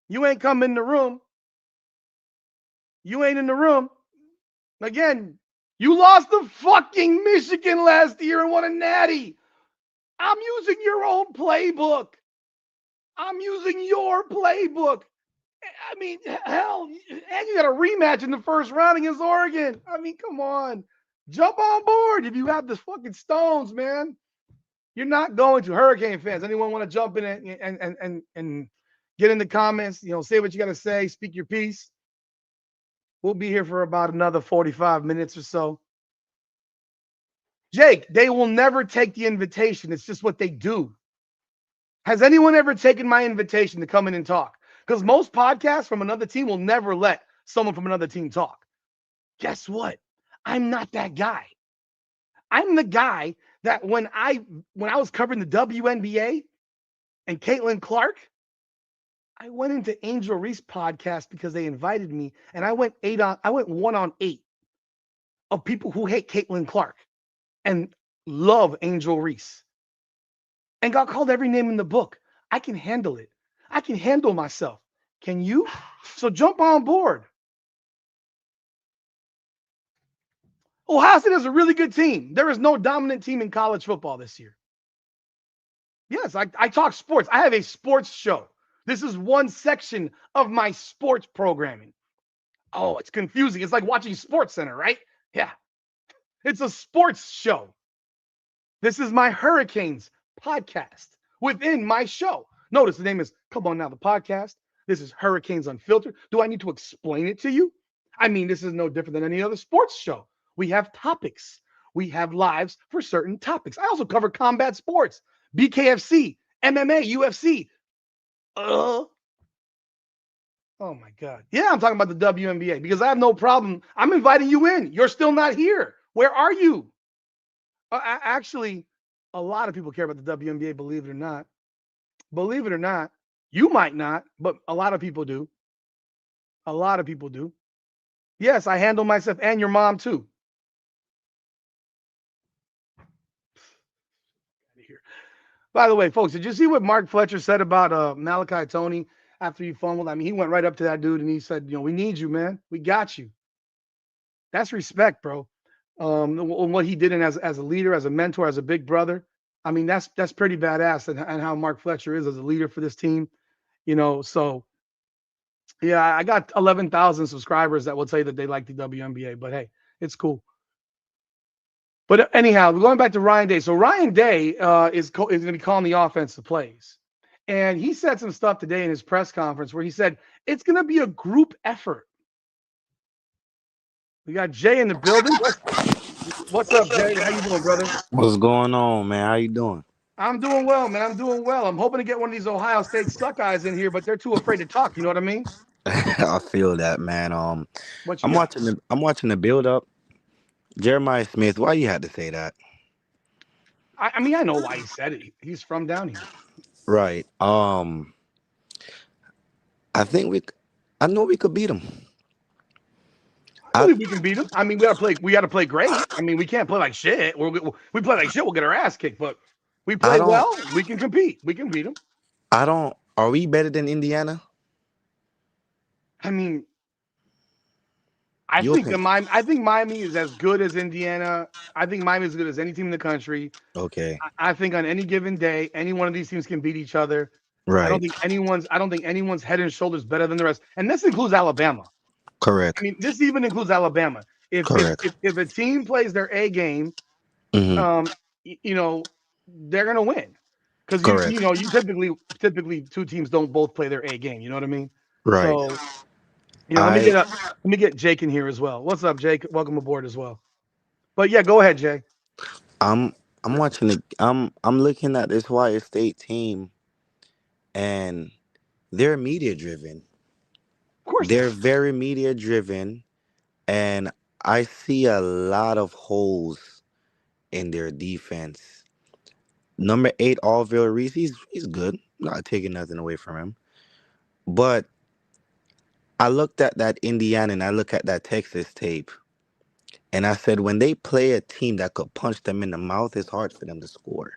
You ain't come in the room. You ain't in the room. Again, you lost to fucking Michigan last year and won a natty. I'm using your old playbook. I'm using your playbook. I mean, hell, and you got a rematch in the first round against Oregon. I mean, come on. Jump on board if you have the fucking stones, man. You're not going to. Hurricane fans, anyone want to jump in and get in the comments, say what you got to say, speak your piece. We'll be here for about another 45 minutes or so. Jake, they will never take the invitation. It's just what they do. Has anyone ever taken my invitation to come in and talk? Because most podcasts from another team will never let someone from another team talk. Guess what? I'm not that guy. I'm the guy that when I was covering the WNBA and Caitlin Clark, I went into Angel Reese podcast because they invited me, and I went 1 on 8 of people who hate Caitlin Clark and love Angel Reese, and got called every name in the book. I can handle it. I can handle myself. Can you? So jump on board. Ohio State is a really good team. There is no dominant team in college football this year. Yes, I talk sports. I have a sports show. This is one section of my sports programming. Oh, it's confusing. It's like watching Sports Center, right? Yeah. It's a sports show. This is my Hurricanes podcast within my show. Notice the name is Come On Now, the podcast. This is Hurricanes Unfiltered. Do I need to explain it to you? I mean, this is no different than any other sports show. We have topics. We have lives for certain topics. I also cover combat sports, BKFC, MMA, UFC. Oh my God. Yeah, I'm talking about the WNBA because I have no problem. I'm inviting you in. You're still not here. Where are you? Actually, a lot of people care about the WNBA, believe it or not. Believe it or not, you might not, but a lot of people do. A lot of people do. Yes, I handle myself and your mom too. By the way, folks, did you see what Mark Fletcher said about Malachi Tony after he fumbled? I mean, he went right up to that dude and he said, we need you, man. We got you. That's respect, bro. What he did as a leader, as a mentor, as a big brother. I mean, that's pretty badass, and how Mark Fletcher is as a leader for this team. So yeah, I got 11,000 subscribers that will say that they like the WNBA, but hey, it's cool. But anyhow, going back to Ryan Day. So Ryan Day is going to be calling the offensive plays. And he said some stuff today in his press conference where he said it's going to be a group effort. We got Jay in the building. What's up, Jay? How you doing, brother? What's going on, man? How you doing? I'm doing well, man. I'm doing well. I'm hoping to get one of these Ohio State stuck eyes in here, but they're too afraid to talk. You know what I mean? I feel that, man. What you I'm got? watching the build up. Jeremiah Smith, why you had to say that? I mean, I know why he said it. He's from down here. Right. I think I know we could beat him. I I believe we can beat them. I mean, we got to play. We got to play great. I mean, we can't play like shit. We play like shit, we'll get our ass kicked. But we I play don't well. We can compete. We can beat them. I don't. Are we better than Indiana? I mean, I Your think the opinion? Miami. I think Miami is as good as Indiana. I think Miami is as good as any team in the country. Okay. I think on any given day, any one of these teams can beat each other. I don't Right. think anyone's. I don't think anyone's head and shoulders better than the rest. And this includes Alabama. I Correct. mean, this even includes Alabama. If if Correct. if, if a team plays their A game, Mm-hmm. um, you know, they're gonna win because you Correct. know you typically two teams don't both play their A game. You know what I mean? Right. So I let me get Jake in here as well. What's up, Jake? Welcome aboard as well. But yeah, go ahead, Jay. I'm I'm watching the I'm looking at this Ohio State team, and they're media driven. Of course they They're are. very media driven, and I see a lot of holes in their defense. Number 8, Alville Reese, he's good. Not taking nothing away from him. But I looked at that Indiana and I look at that Texas tape, and I said when they play a team that could punch them in the mouth, it's hard for them to score.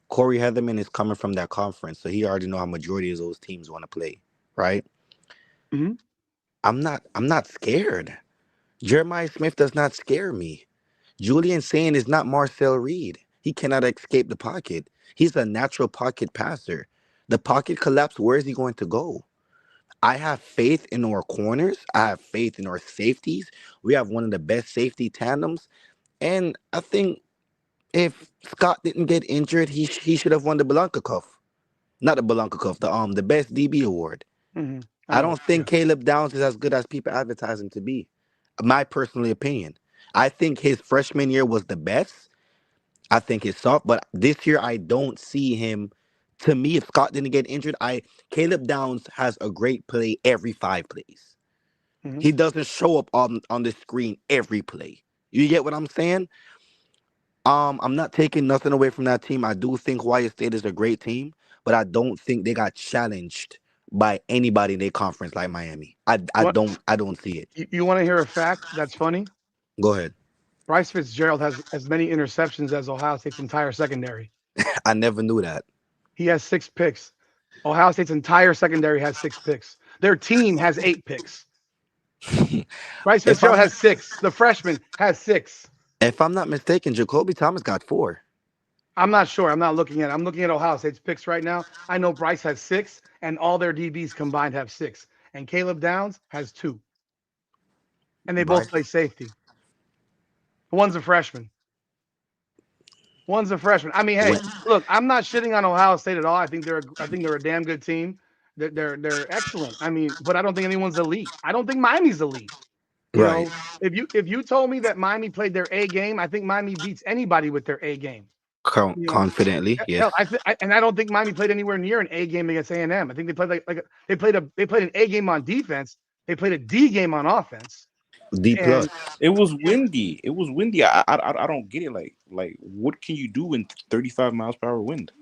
Corey Heatherman is coming from that conference, so he already know how majority of those teams want to play, right? Mm-hmm. I'm not scared. Jeremiah Smith does not scare me. Julian Sane is not Marcel Reed. He cannot escape the pocket. He's a natural pocket passer. The pocket collapse, where is he going to go? I have faith in our corners. I have faith in our safeties. We have one of the best safety tandems. And I think if Scott didn't get injured, he should have won the Belanca Cup. Not the Belanca Cup, the best DB award. Mm-hmm. I I know. don't think Yeah. Caleb Downs is as good as people advertise him to be. My personal opinion. I think his freshman year was the best. I think it's soft, but this year I don't see him. To me, if Scott didn't get injured, I Caleb Downs has a great play every 5 plays. Mm-hmm. He doesn't show up on the screen every play. You get what I'm saying? I'm not taking nothing away from that team. I do think Wyatt State is a great team, but I don't think they got challenged by anybody in their conference like Miami. You want I don't see it. you want to hear a fact that's funny? Go ahead. Bryce Fitzgerald has as many interceptions as Ohio State's entire secondary. I never knew that. He has 6 picks. Ohio State's entire secondary has 6 picks. Their team has 8 picks. Bryce if Fitzgerald I'm has 6. The freshman has 6. if I'm not mistaken, Jacoby Thomas got 4. I'm not sure. I'm not looking at it. I'm looking at Ohio State's picks right now. I know Bryce has 6, and all their DBs combined have 6. And Caleb Downs has 2. And they both Bryce. play safety. One's a freshman. One's a freshman. I mean, hey, When, look, I'm not shitting on Ohio State at all. I think they're a damn good team. They're excellent. I mean, but I don't think anyone's elite. I don't think Miami's elite. You right. know, if you told me that Miami played their A game, I think Miami beats anybody with their A game. You know, Confidently, yes. hell, and I don't think Miami played anywhere near an A game against A&M. I think they played they played an A game on defense. They played a D game on offense. D plus. And It was windy. It was windy. I don't get it. Like what can you do in 35 miles per hour wind?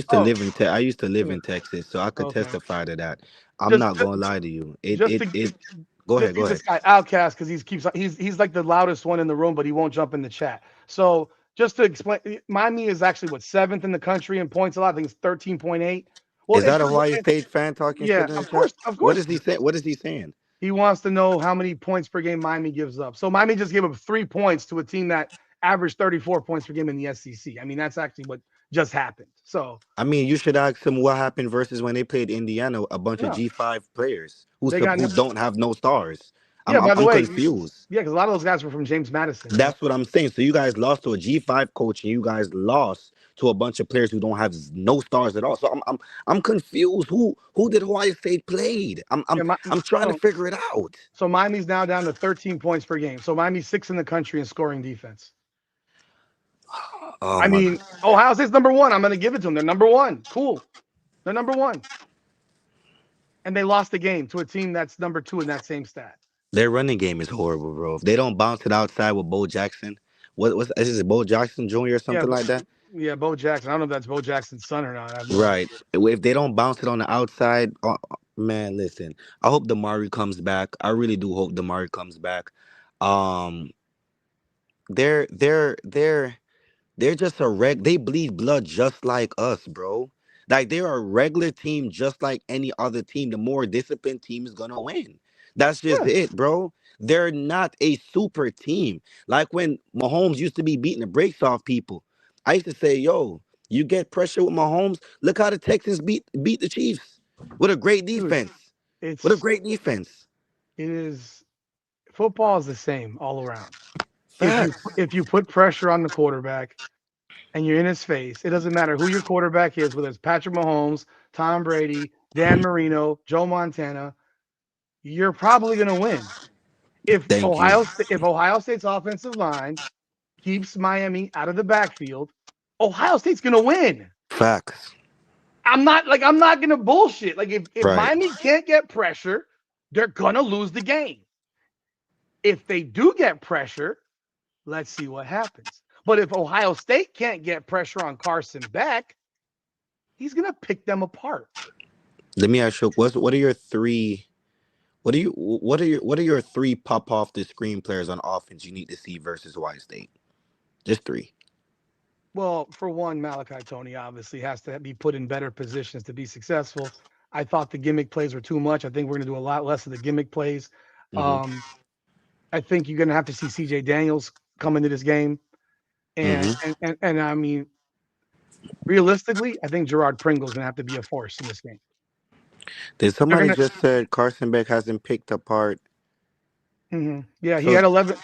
oh, I used to live yeah, in Texas, so I could okay, testify to that. I'm just not gonna lie to you. It just it to it. Go just ahead. Go give ahead. this guy outcast because he's like the loudest one in the room, but he won't jump in the chat. So just to explain, Miami is actually what, seventh in the country in points allowed. I think it's 13.8. Well, Is that a Hawaii State fan talking yeah, shit in the of chat? course, of What course. is he saying? What is he saying? He wants to know how many points per game Miami gives up. So Miami just gave up 3 points to a team that averaged 34 points per game in the SEC. I mean, that's actually what just happened. So I mean, you should ask him what happened versus when they played Indiana, a bunch of no, G5 players they got who no. don't have no stars. Yeah. By the I'm way, confused. yeah, because a lot of those guys were from James Madison. You know. That's what I'm saying. So you guys lost to a G5 coach, and you guys lost to a bunch of players who don't have no stars at all. So I'm confused. Who did Hawaii State played? Yeah. I'm trying to So figure it out. so Miami's now down to 13 points per game. So Miami's sixth in the country in scoring defense. Oh I my! mean, Ohio State's number one. I'm going to give it to them. They're number one. Cool. They're number one. And they lost the game to a team that's number two in that same stat. Their running game is horrible, bro. If they don't bounce it outside with Bo Jackson, what's is it Bo Jackson Jr. or Yeah, something like that? yeah, Bo Jackson. I don't know if that's Bo Jackson's son or not. I have no idea. Right. If they don't bounce it on the outside, man, listen. I hope Damari comes back. I really do hope Damari comes back. Um, they're they're they're they're just a they bleed blood just like us, bro. Like they're a regular team just like any other team. The more disciplined team is gonna win. That's just Yeah, it, bro. They're not a super team. Like when Mahomes used to be beating the brakes off people. I used to say, yo, you get pressure with Mahomes. Look how the Texans beat the Chiefs. With a great dude, defense. With a it's great defense. it is football is the same all around. Facts. If you put pressure on the quarterback and you're in his face, it doesn't matter who your quarterback is, whether it's Patrick Mahomes, Tom Brady, Dan Marino, Joe Montana, you're probably going to win. Thank you. If Ohio State's offensive line keeps Miami out of the backfield, Ohio State's going to win. Facts. I'm not gonna bullshit. Like if Right. Miami can't get pressure, they're gonna lose the game. If they do get pressure, let's see what happens. But if Ohio State can't get pressure on Carson Beck, he's gonna pick them apart. Let me ask you, what are your three what are your three pop off the screen players on offense you need to see versus White State? Just three. Well, for one, Malachi Tony obviously has to be put in better positions to be successful. I thought the gimmick plays were too much. I think we're gonna do a lot less of the gimmick plays. Mm-hmm. Um, I think you're gonna have to see CJ Daniels come into this game. Mm-hmm. And I mean, realistically, I think Gerard Pringle's going to have to be a force in this game. Did They're somebody going just said Carson Beck hasn't picked apart? to, yeah, he So had 11.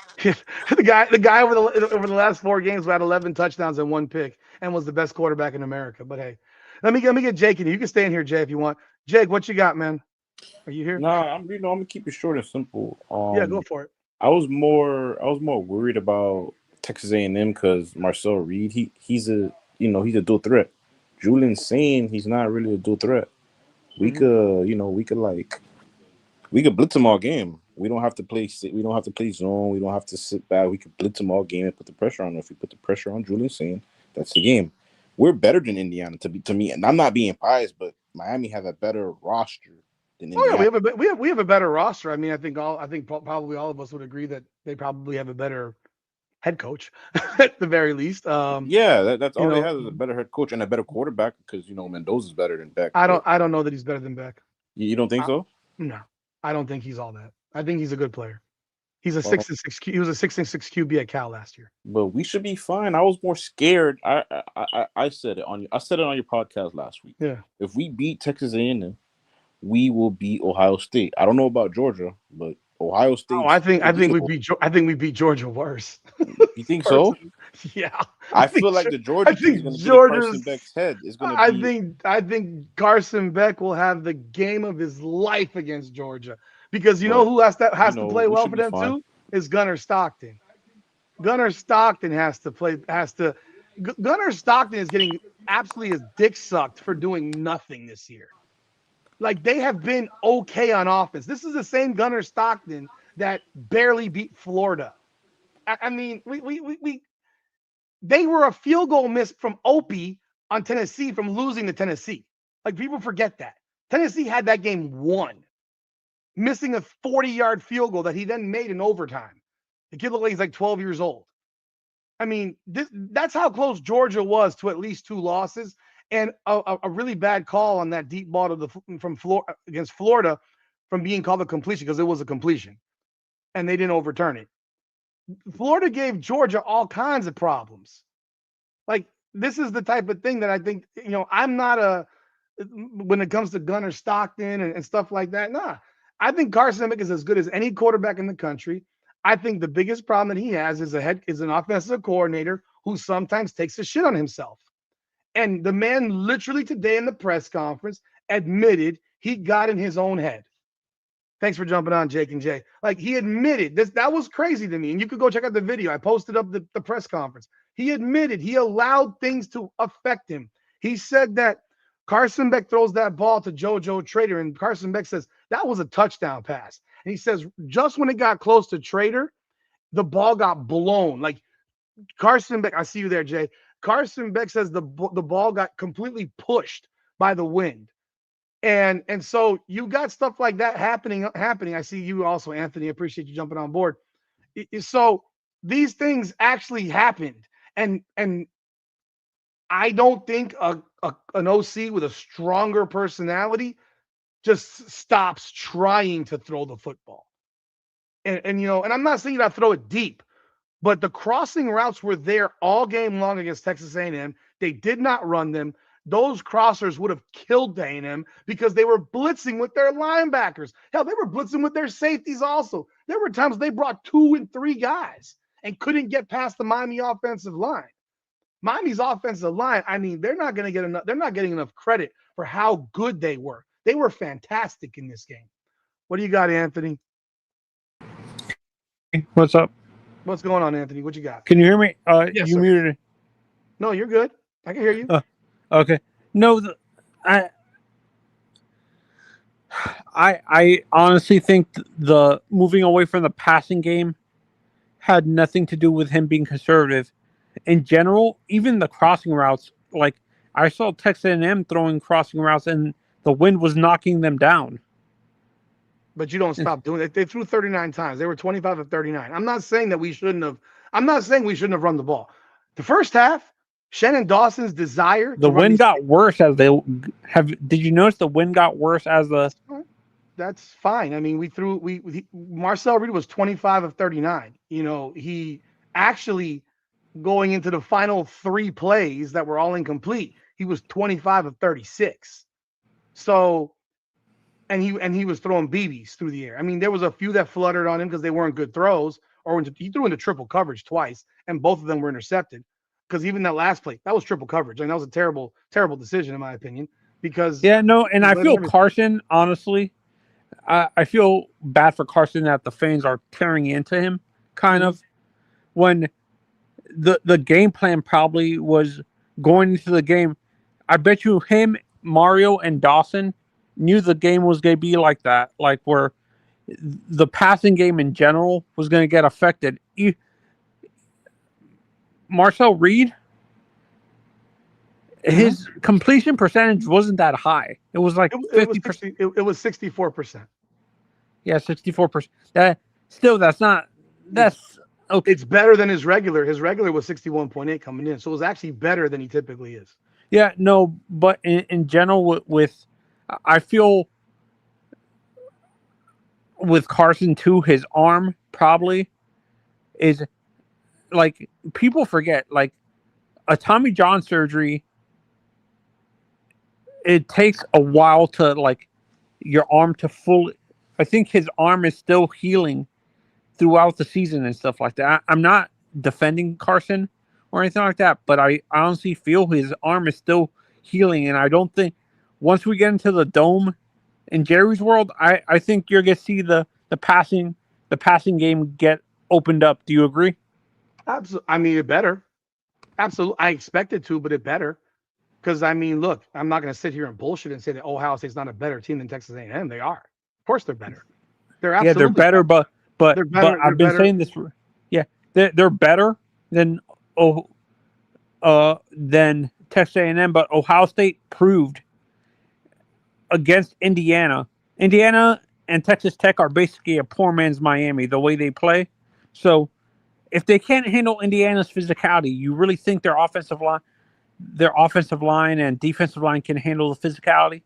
The guy over the last 4 games who had 11 touchdowns and 1 pick and was the best quarterback in America. But hey, let me get Jake in here. You can stay in here, Jay, if you want. Jake, what you got, man? Are you here? Nah, I'm gonna keep it short and simple. Yeah, go for it. I was more worried about Texas A&M because Marcel Reed, he's a he's a dual threat. Julian's saying he's not really a dual threat. We Mhm. could we could blitz him all game. We don't have to play zone. We don't have to sit back. We could blitz him all game and put the pressure on him. If we put the pressure on Julian Sane, that's the game. We're better than Indiana to me, and I'm not being biased, but Miami have a better roster than Oh yeah, Indiana. we have a better roster. I mean, I think probably all of us would agree that they probably have a better head coach at the very least. Yeah, that's You all they know, have is a better head coach and a better quarterback because Mendoza's better than Beck. But I don't know that he's better than Beck. you don't think so? No, I don't think he's all that. I think he's a good player. He's a Well, 6-6. He was a 6-6 QB at Cal last year. but we should be fine. I was more scared. I said it on your podcast last week. Yeah. If we beat Texas A&M, we will beat Ohio State. I don't know about Georgia, but Ohio Oh, State's pretty good. I think we beat Georgia worse. You think so? Personally, yeah. I feel like the I Georgia team is think going to get in Carson Georgia's. Beck's head. It's going to be I think Carson Beck will have the game of his life against Georgia because you know but who has to play we well should for be them fine. too is Gunnar Stockton. Gunnar Stockton has to play. Gunnar Stockton is getting absolutely his dick sucked for doing nothing this year. Like they have been okay on offense. This is the same Gunnar Stockton that barely beat Florida. I mean, we they were a field goal miss from Opie on Tennessee from losing to Tennessee. Like people forget that. Tennessee had that game won, missing a 40-yard field goal that he then made in overtime. The kid looked like he's like 12 years old. I mean, that's how close Georgia was to at least 2 losses, and a really bad call on that deep ball from Florida against Florida from being called a completion because it was a completion, and they didn't overturn it. Florida gave Georgia all kinds of problems. Like, this is the type of thing that I think, I'm not when it comes to Gunnar Stockton and stuff like that. Nah, I think Carson Beck is as good as any quarterback in the country. I think the biggest problem that he has is an offensive coordinator who sometimes takes a shit on himself. And the man literally today in the press conference admitted he got in his own head. Thanks for jumping on, Jake and Jay. Like, he admitted this. That was crazy to me. And you could go check out the video. I posted up the press conference. He admitted he allowed things to affect him. He said that Carson Beck throws that ball to JoJo Trader, and Carson Beck says that was a touchdown pass. And he says just when it got close to Trader, the ball got blown. Like, Carson Beck, I see you there, Jay. Carson Beck says the ball got completely pushed by the wind. And so you got stuff like that happening. I see you also, Anthony. I appreciate you jumping on board. So these things actually happened, and I don't think an OC with a stronger personality just stops trying to throw the football. And I'm not saying that throw it deep, but the crossing routes were there all game long against Texas A&M. They did not run them. Those crossers would have killed A&M because they were blitzing with their linebackers. Hell, they were blitzing with their safeties also. There were times they brought 2 and 3 guys and couldn't get past the Miami offensive line. Miami's offensive line, I mean, they're not getting enough credit for how good they were. They were fantastic in this game. What do you got, Anthony? What's up? What's going on, Anthony? What you got? Can you hear me? Yes, you sir. muted. No, you're good. I can hear you. Okay. No, I honestly think the moving away from the passing game had nothing to do with him being conservative. In general, even the crossing routes, like I saw Texas A&M throwing crossing routes and the wind was knocking them down. But you don't stop doing it. They threw 39 times. They were 25 of 39. I'm not saying we shouldn't have run the ball. The first half, Shannon Dawson's desire. The wind got worse as they have. Did you notice the wind got worse as the? That's fine. I mean, Marcel Reed was 25 of 39. He actually, going into the final 3 plays that were all incomplete, he was 25 of 36. So, and he was throwing BBs through the air. I mean, there was a few that fluttered on him because they weren't good throws, or he threw into triple coverage twice, and both of them were intercepted. Because even that last play, that was triple coverage, and that was a terrible, terrible decision in my opinion. Because and I feel Carson, honestly, I feel bad for Carson that the fans are tearing into him, kind of, when the game plan probably was going into the game. I bet you him, Mario, and Dawson knew the game was going to be like that, like where the passing game in general was going to get affected. Marcel Reed, his completion percentage wasn't that high. It was like 50%. It was 64%. Yeah, 64%. That's okay. It's better than his regular. His regular was 61.8 coming in, so it was actually better than he typically is. Yeah, no, but in general, I feel with Carson too, his arm probably is like, people forget, like a Tommy John surgery, it takes a while to like your arm to fully. I think his arm is still healing throughout the season and stuff like that. I'm not defending Carson or anything like that, but I honestly feel his arm is still healing, and I don't think once we get into the dome in Jerry's world, I think you're gonna see the passing game get opened up. Do you agree? Absolutely. I mean, it better. Absolutely. I expect it to, but it better. Because I mean, look, I'm not going to sit here and bullshit and say that Ohio State's not a better team than Texas A&M. They are. Of course, they're better. They're absolutely they're better, but I've been saying this. Yeah, they're better than Texas A&M, but Ohio State proved against Indiana. Indiana and Texas Tech are basically a poor man's Miami, the way they play. So if they can't handle Indiana's physicality, you really think their offensive line and defensive line can handle the physicality?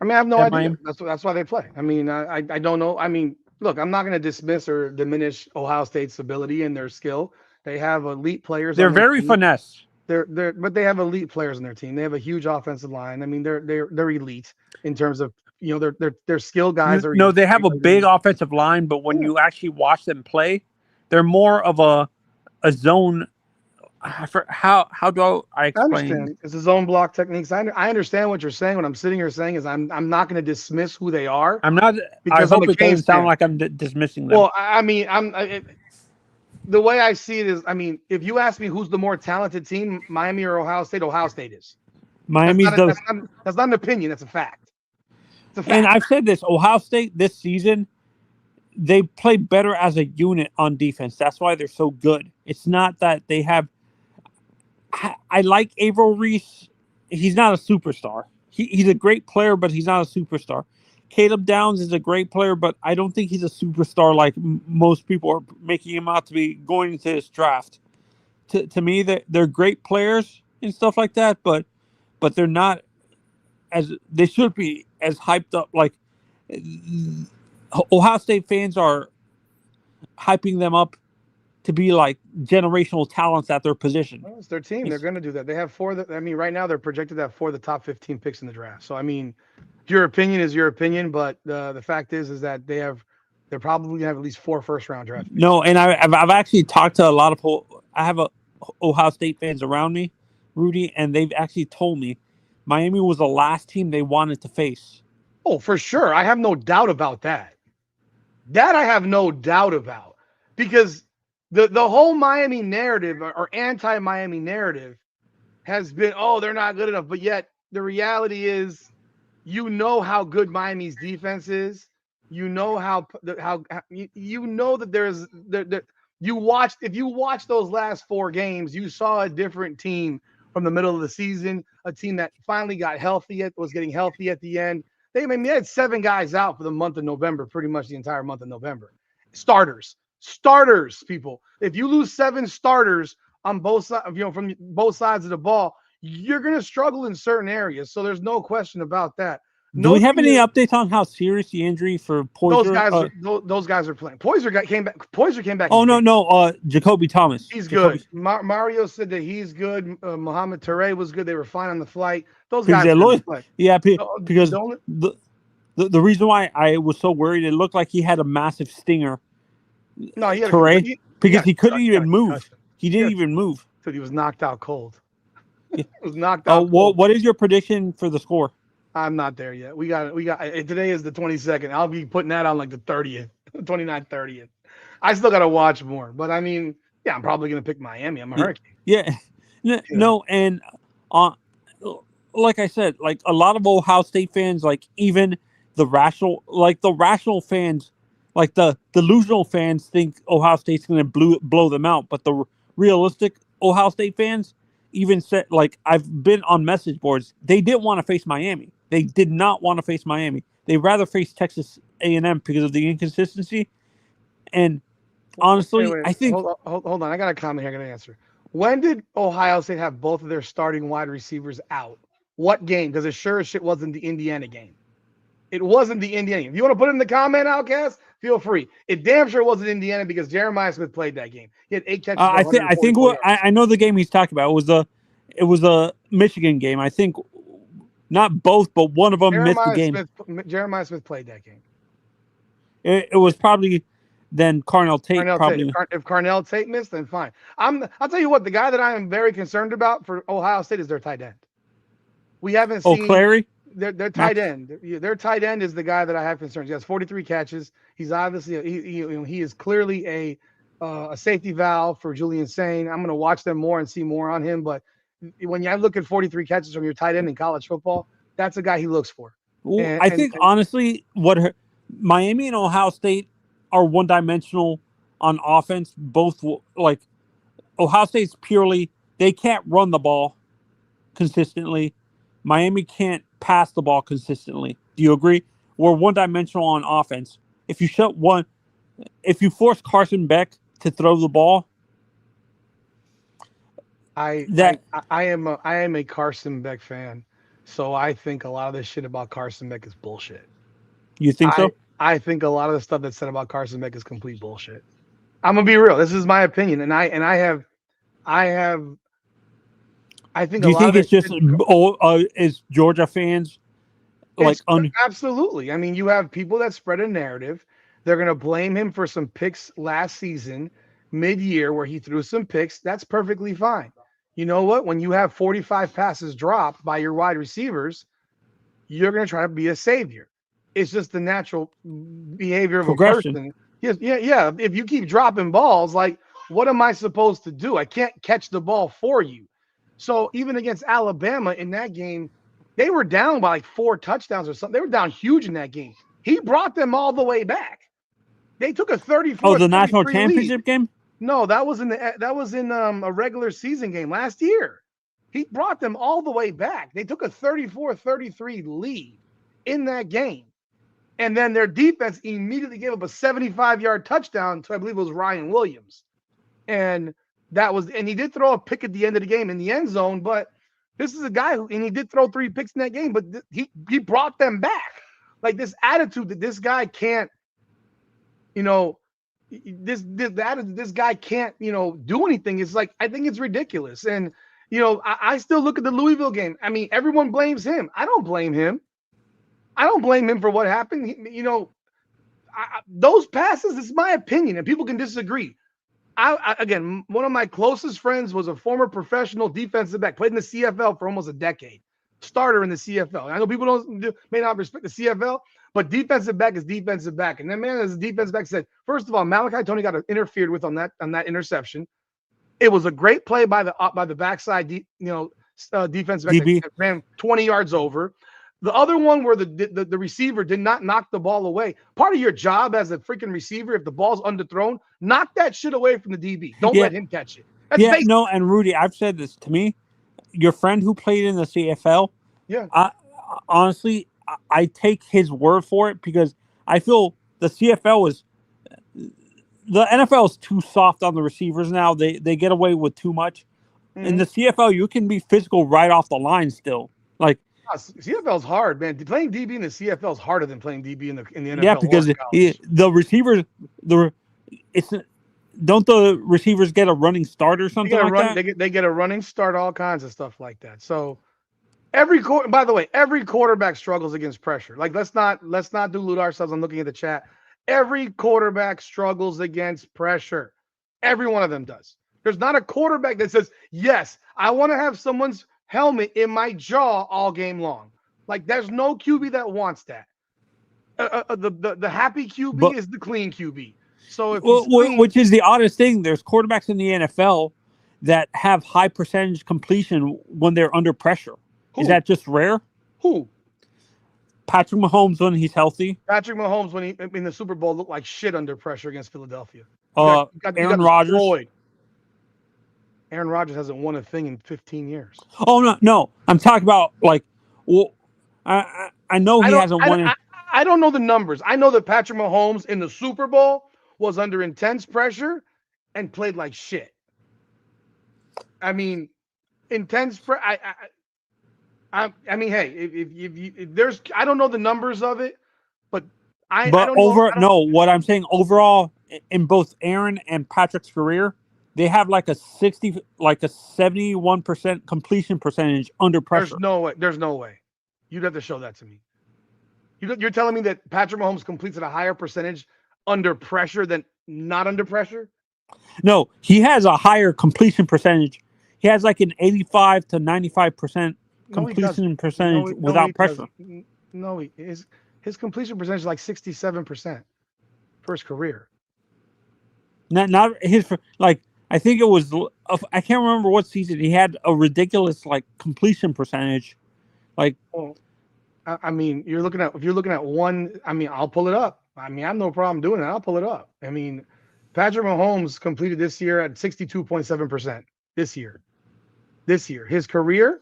I mean, I have no At idea. Miami? That's why they play. I mean, I don't know. I mean, look, I'm not going to dismiss or diminish Ohio State's ability and their skill. They have elite players They're on their very team. finesse. But they have elite players on their team. They have a huge offensive line. I mean, they're elite in terms of their skill guys are No, elite. they have a big offensive line, but when you actually watch them play, they're more of a zone. How do I I explain? understand. It's a zone block techniques. I understand what you're saying. What I'm sitting here saying is I'm not going to dismiss who they are. I'm not. I hope it doesn't sound like I'm dismissing them. Well, I mean, the way I see it is, I mean, if you ask me who's the more talented team, Miami or Ohio State is. Miami's that's not an opinion. That's a fact. It's a fact. And I've said this: Ohio State this season, they play better as a unit on defense. That's why they're so good. It's not that they have. I like Averill Reese. He's not a superstar. He's a great player, but he's not a superstar. Caleb Downs is a great player, but I don't think he's a superstar like most people are making him out to be going into this draft. To me, they're great players and stuff like that, but they're not as they should be as hyped up. Like Ohio State fans are hyping them up to be like generational talents at their position. Well, it's their team. They're going to do that. They have right now they're projected to have 4 of the top 15 picks in the draft. So, I mean, your opinion is your opinion, but the fact is that they're probably going to have at least 4 first-round draft picks. No, and I've actually talked to a lot of I have Ohio State fans around me, Rudy, and they've actually told me Miami was the last team they wanted to face. Oh, for sure. I have no doubt about that. That I have no doubt about. Because the whole Miami narrative or anti-Miami narrative has been, oh, they're not good enough. But yet the reality is, you know how good Miami's defense is. You know you know that there's if you watch those last 4 games, you saw a different team from the middle of the season, a team that finally got healthy, was getting healthy at the end. They had 7 guys out for the month of November, pretty much the entire month of November. Starters, people. If you lose 7 starters on both sides, from both sides of the ball, you're going to struggle in certain areas. So there's no question about that. Do we have any updates on how serious the injury for Poyser? Those guys are playing. Poyser came back. Oh no, Jacoby Thomas. He's good. Mario said that he's good. Mohamed Toure was good. They were fine on the flight. Those guys play. Yeah, because the reason why I was so worried, it looked like he had a massive stinger. No, he had Toure, because he couldn't even move. He didn't even move. He was knocked out cold. He was knocked out. What is your prediction for the score? I'm not there yet. We got today is the 22nd. I'll be putting that on like the 30th, 29th, 30th. I still got to watch more, but I mean, yeah, I'm probably going to pick Miami. I'm a Hurricane. Yeah. No, and like I said, like a lot of Ohio State fans, like even the rational fans, like the delusional fans think Ohio State's going to blow them out, but the realistic Ohio State fans even said, like, I've been on message boards, they didn't want to face Miami. They did not want to face Miami. They'd rather face Texas A&M because of the inconsistency. And honestly, wait. I think... Hold on. I got a comment here. I got to answer. When did Ohio State have both of their starting wide receivers out? What game? Because it sure as shit wasn't the Indiana game. It wasn't the Indiana game. If you want to put it in the comment, Outcast, feel free. It damn sure wasn't Indiana because Jeremiah Smith played that game. He had 8 catches. I think I know the game he's talking about. It was a Michigan game. I think not both, but one of them missed the game. Jeremiah Smith played that game. It was probably then Carnell Tate. If Carnell Tate missed, then fine. I'll tell you what. The guy that I am very concerned about for Ohio State is their tight end. We haven't seen. Clary. Their tight end. Their tight end is the guy that I have concerns. He has 43 catches. He's obviously he is clearly a safety valve for Julian Sain. I'm going to watch them more and see more on him. But when you look at 43 catches from your tight end in college football, that's a guy he looks for. I think honestly, Miami and Ohio State are one-dimensional on offense. Both, like, Ohio State's purely, they can't run the ball consistently. Miami can't pass the ball consistently. Do you agree? We're one-dimensional on offense. If you force Carson Beck to throw the ball, I That I am a Carson Beck fan, so I think a lot of this shit about Carson Beck is bullshit. you think I so? I think a lot of the stuff that's said about Carson Beck is complete bullshit. I'm gonna be real. This is my opinion, and I have I think Do a you lot think of it's it just is Georgia fans like it's absolutely. I mean, you have people that spread a narrative. They're gonna blame him for some picks last season, mid-year, where he threw some picks. That's perfectly fine. You know what? When you have 45 passes dropped by your wide receivers, you're going to try to be a savior. It's just the natural behavior of a progression? person. Yes, yeah, yeah. If you keep dropping balls, like, what am I supposed to do? I can't catch the ball for you. So even against Alabama in that game, they were down by like 4 touchdowns or something. They were down huge in that game. He brought them all the way back. They took a Oh, 34 the national 33 lead. championship game. No, that was in a regular season game last year. He brought them all the way back. They took a 34-33 lead in that game. And then their defense immediately gave up a 75-yard touchdown to, I believe it was Ryan Williams. And he did throw a pick at the end of the game in the end zone, but this is a guy and he did throw 3 picks in that game, but he brought them back. Like, this attitude that this guy can't, you know, this guy can't, do anything. It's like, I think it's ridiculous. And I still look at the Louisville game. I mean, everyone blames him. I don't blame him. I don't blame him for what happened. Those passes, it's my opinion, and people can disagree. Again, one of my closest friends was a former professional defensive back, played in the CFL for almost a decade, starter in the CFL. And I know people may not respect the CFL, but defensive back is defensive back. And that man, as a defensive back, said, first of all, Malachi Tony got interfered with on that interception. It was a great play by the backside, defensive back DB. that ran 20 yards over. The other one where the receiver did not knock the ball away. Part of your job as a freaking receiver, if the ball's underthrown, knock that shit away from the DB. Don't let him catch it. That's basic. No, and Rudy, I've said this to me. Your friend who played in the CFL, Yeah. Honestly, I take his word for it because I feel the CFL is the NFL is too soft on the receivers now. They get away with too much. Mm-hmm. In the CFL, you can be physical right off the line still. Like, CFL is hard, man. Playing DB in the CFL is harder than playing DB in the NFL. Yeah, because the receivers, don't the receivers get a running start or something like that? They get a running start, all kinds of stuff like that. So by the way, every quarterback struggles against pressure. Like, let's not delude ourselves. I'm looking at the chat. Every quarterback struggles against pressure. Every one of them does. There's not a quarterback that says, yes, I want to have someone's helmet in my jaw all game long. Like, there's no QB that wants that. The happy QB is the clean QB. So if which is the oddest thing, there's quarterbacks in the NFL that have high percentage completion when they're under pressure. Who? Is that just rare? Who? Patrick Mahomes when he's healthy. Patrick Mahomes when he in the Super Bowl looked like shit under pressure against Philadelphia. Aaron Rodgers. Aaron Rodgers hasn't won a thing in 15 years. Oh no! I'm talking about like, well, I know he hasn't won. I don't know the numbers. I know that Patrick Mahomes in the Super Bowl was under intense pressure and played like shit. I mean, intense. I mean, hey, if there's, I don't know the numbers of it, but I don't know. What I'm saying overall in both Aaron and Patrick's career, they have like a 71% completion percentage under pressure. There's no way. You'd have to show that to me. You're telling me that Patrick Mahomes completes at a higher percentage under pressure than not under pressure? No, he has a higher completion percentage. He has like an 85 to 95% completion percentage without pressure. No, his completion percentage is like 67% for his career. Not his, like, I think it was, I can't remember what season he had a ridiculous like completion percentage. Like, well, I mean, if you're looking at one, I mean, I'll pull it up. I mean, I have no problem doing it. I'll pull it up. I mean, Patrick Mahomes completed this year at 62.7% this year. His career,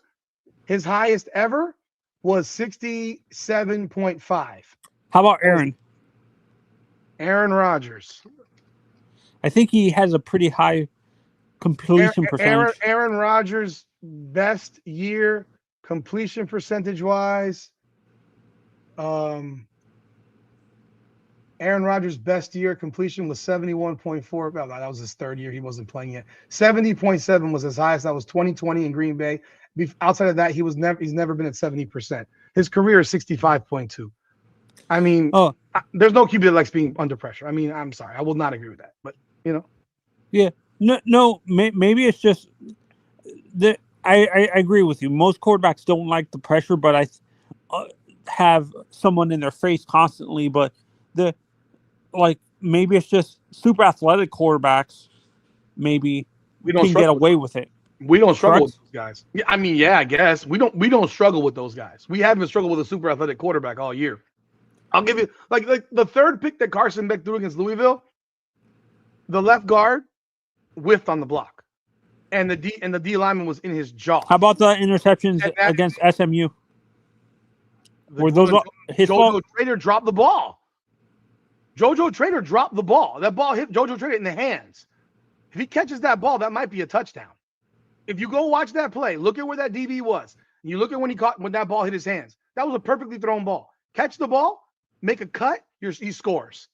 his highest ever was 67.5. How about Aaron? Aaron Rodgers. I think he has a pretty high completion percentage. Aaron Rodgers' best year completion percentage wise. Aaron Rodgers' best year completion was 71.4. Well, that was his third year. He wasn't playing yet. 70.7 was his highest. That was 2020 in Green Bay. Outside of that, he's never been at 70%. His career is 65.2. I mean, there's no QB that likes being under pressure. I mean, I'm sorry. I will not agree with that. But, you know. Yeah. No, maybe it's just that I agree with you. Most quarterbacks don't like the pressure, but I have someone in their face constantly. But maybe it's just super athletic quarterbacks maybe can get away with it. We don't struggle with those guys. Yeah, I mean, I guess we don't struggle with those guys. We haven't struggled with a super athletic quarterback all year. I'll give you like the third pick that Carson Beck threw against Louisville. The left guard whiffed on the block, and the D lineman was in his jaw. How about the interceptions against SMU? Were those his fault? JoJo Trader dropped the ball. JoJo Trader dropped the ball. That ball hit JoJo Trader in the hands. If he catches that ball, that might be a touchdown. If you go watch that play, look at where that DB was. And you look at when that ball hit his hands. That was a perfectly thrown ball. Catch the ball, make a cut, he scores.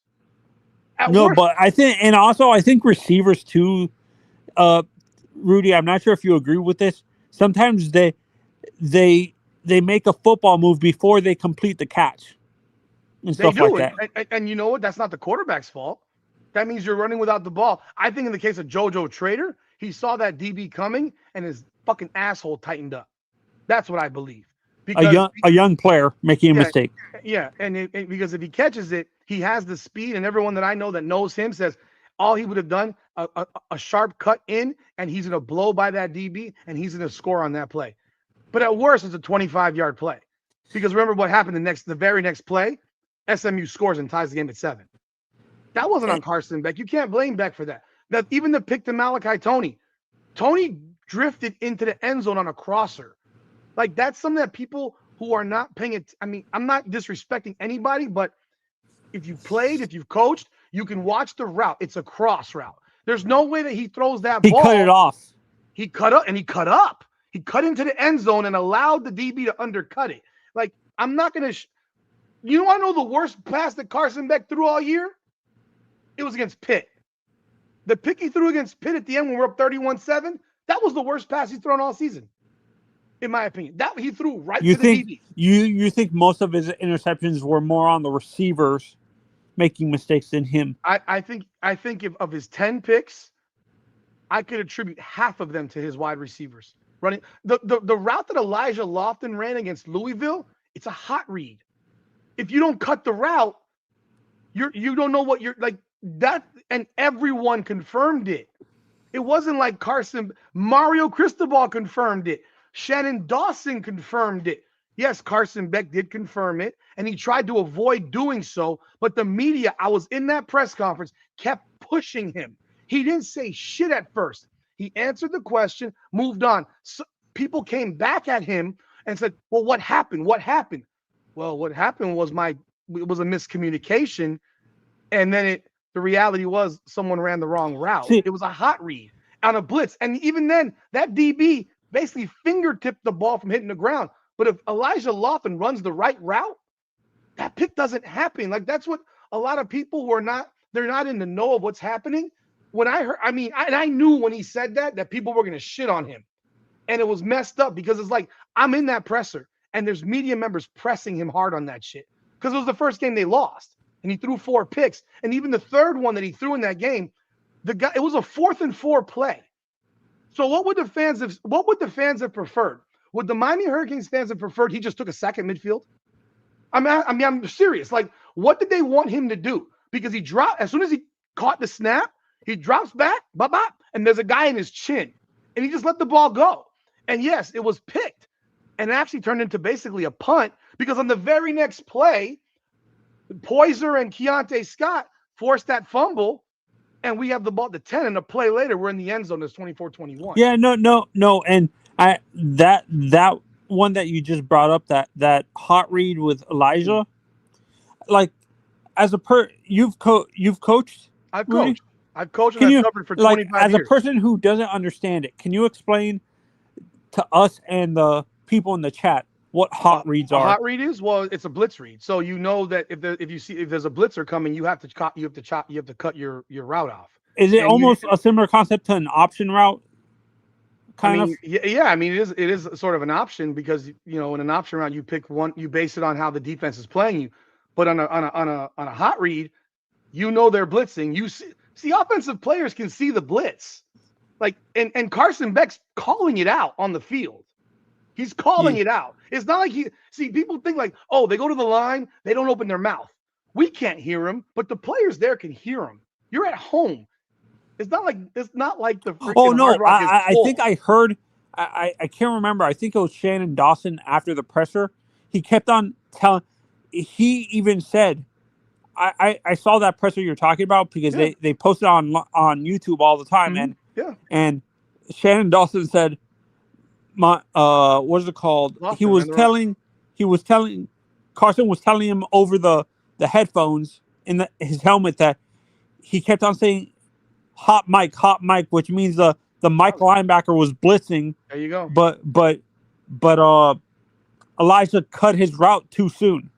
But I think receivers too, Rudy, I'm not sure if you agree with this. Sometimes they make a football move before they complete the catch and stuff like that. And you know what? That's not the quarterback's fault. That means you're running without the ball. I think in the case of JoJo Trader, he saw that DB coming and his fucking asshole tightened up. That's what I believe. Because a young player making a mistake. Yeah, and because if he catches it, he has the speed, and everyone that I know that knows him says all he would have done, a sharp cut in, and he's going to blow by that DB, and he's going to score on that play. But at worst, it's a 25-yard play. Because remember what happened the very next play? SMU scores and ties the game at 7. That wasn't on Carson Beck. You can't blame Beck for that. Even the pick to Malachi Tony drifted into the end zone on a crosser. Like, that's something that people who are not paying it. I mean, I'm not disrespecting anybody, but if you've played, if you've coached, you can watch the route. It's a cross route. There's no way that he throws that ball. He cut it off. He cut up, and he cut up. He cut into the end zone and allowed the DB to undercut it. Like, I'm not going to you want to know the worst pass that Carson Beck threw all year? It was against Pitt. The pick he threw against Pitt at the end when we're up 31-7, that was the worst pass he's thrown all season. In my opinion, that he threw right to the DB. You think most of his interceptions were more on the receivers making mistakes than him? I think of his 10 picks, I could attribute half of them to his wide receivers running the route that Elijah Lofton ran against Louisville. It's a hot read. If you don't cut the route, you don't know what you're like that, and everyone confirmed it. It wasn't like Mario Cristobal confirmed it. Shannon Dawson confirmed it. Yes, Carson Beck did confirm it, and he tried to avoid doing so, but the media, I was in that press conference, kept pushing him. He didn't say shit at first. He answered the question, moved on. So people came back at him and said, well, what happened? What happened? Well, what happened was it was a miscommunication, and then the reality was someone ran the wrong route. It was a hot read on a blitz, and even then, that DB basically fingertipped the ball from hitting the ground. But if Elijah Lofton runs the right route, that pick doesn't happen. Like, that's what a lot of people who they're not in the know of what's happening. When I heard, I knew when he said that people were going to shit on him. And it was messed up because it's like, I'm in that presser and there's media members pressing him hard on that shit. Because it was the first game they lost and he threw 4 picks. And even the third one that he threw in that game, it was a 4th and 4 play. So what would the fans have preferred? Would the Miami Hurricanes fans have preferred he just took a sack at midfield? I'm serious. Like, what did they want him to do? Because he dropped, as soon as he caught the snap, he drops back, bop, and there's a guy in his chin. And he just let the ball go. And yes, it was picked. And it actually turned into basically a punt because on the very next play, Poyser and Keontae Scott forced that fumble. And we have the ball at the 10, and a play later, we're in the end zone. It's 24-21. Yeah, no. And that one that you just brought up, that hot read with Elijah, like, as you've coached. I've coached. I've coached and Can I've you, covered for like, 25 as a years. person who doesn't understand it, can you explain to us and the people in the chat what hot reads A are? hot read is, well, it's a blitz read. So you know that if there's a blitzer coming, you have to cut your route off. Is it And almost a similar concept to an option route? Kind of. Yeah. I mean, it is sort of an option because in an option route you pick one, you base it on how the defense is playing you. But on a hot read, they're blitzing. You see offensive players can see the blitz, like and Carson Beck's calling it out on the field. He's calling it out. It's not like people think like, oh, they go to the line, they don't open their mouth. We can't hear him, but the players there can hear him. You're at home. It's not like the freaking Hard Rock is I full. think I heard. I can't remember. I think it was Shannon Dawson after the presser. He kept on telling. He even said, "I saw that presser you're talking about because they post it on YouTube all the time." And Shannon Dawson said, "My what is it called?" He was telling Carson was telling him over the headphones in his helmet that he kept on saying hot mic, which means the Mike linebacker was blitzing. There you go. But Elijah cut his route too soon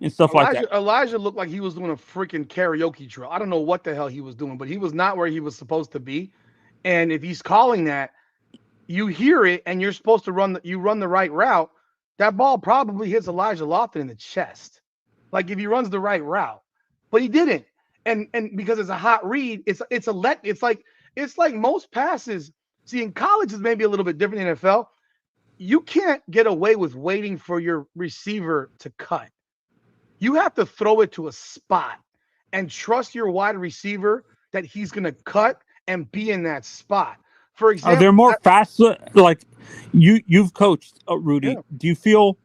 and stuff like that. Elijah looked like he was doing a freaking karaoke drill. I don't know what the hell he was doing, but he was not where he was supposed to be. And if he's calling that, you hear it, and you're supposed to run the right route. That ball probably hits Elijah Lofton in the chest, like if he runs the right route, but he didn't. And because it's a hot read, it's like most passes. See, in college is maybe a little bit different than NFL. You can't get away with waiting for your receiver to cut. You have to throw it to a spot and trust your wide receiver that he's going to cut and be in that spot. For example, are there more fast, like you've coached, Rudy? Yeah. Do you feel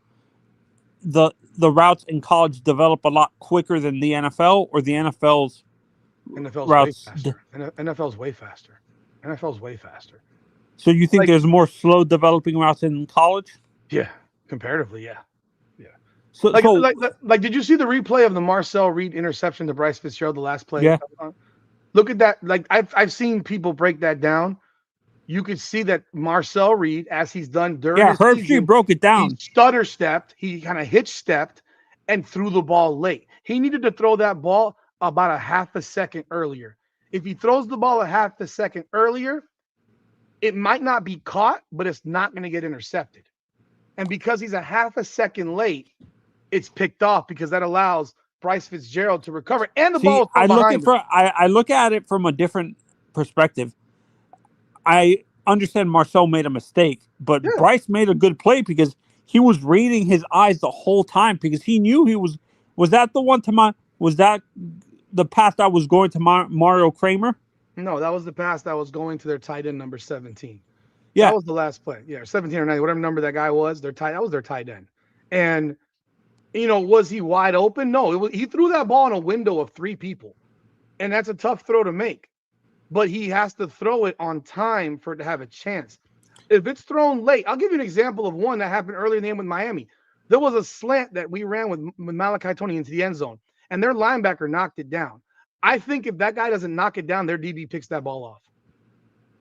the routes in college develop a lot quicker than the NFL, or the NFL's routes? NFL's way faster. NFL's way faster. So you think there's more slow developing routes in college? Yeah, comparatively, yeah. So did you see the replay of the Marcel Reed interception to Bryce Fitzgerald, the last play? Yeah. Look at that. Like I've seen people break that down. You could see that Marcel Reed, as he's done during the Herb season, Street broke it down. He stutter stepped, he kind of hitch stepped, and threw the ball late. He needed to throw that ball about a half a second earlier. If he throws the ball a half a second earlier, it might not be caught, but it's not going to get intercepted. And because he's a half a second late, it's picked off because that allows Bryce Fitzgerald to recover. And the ball I look at it from a different perspective. I understand Marcel made a mistake, but Bryce made a good play because he was reading his eyes the whole time because he knew he was that the one to was that the pass that was going to Mario Kramer? No, that was the pass that was going to their tight end number 17. Yeah. That was the last play. Yeah, 17 or 9, whatever number that guy was, that was their tight end. And was he wide open? No, he threw that ball in a window of 3 people. And that's a tough throw to make. But he has to throw it on time for it to have a chance. If it's thrown late, I'll give you an example of one that happened earlier in the game with Miami. There was a slant that we ran with Malachi Tony into the end zone, and their linebacker knocked it down. I think if that guy doesn't knock it down, their DB picks that ball off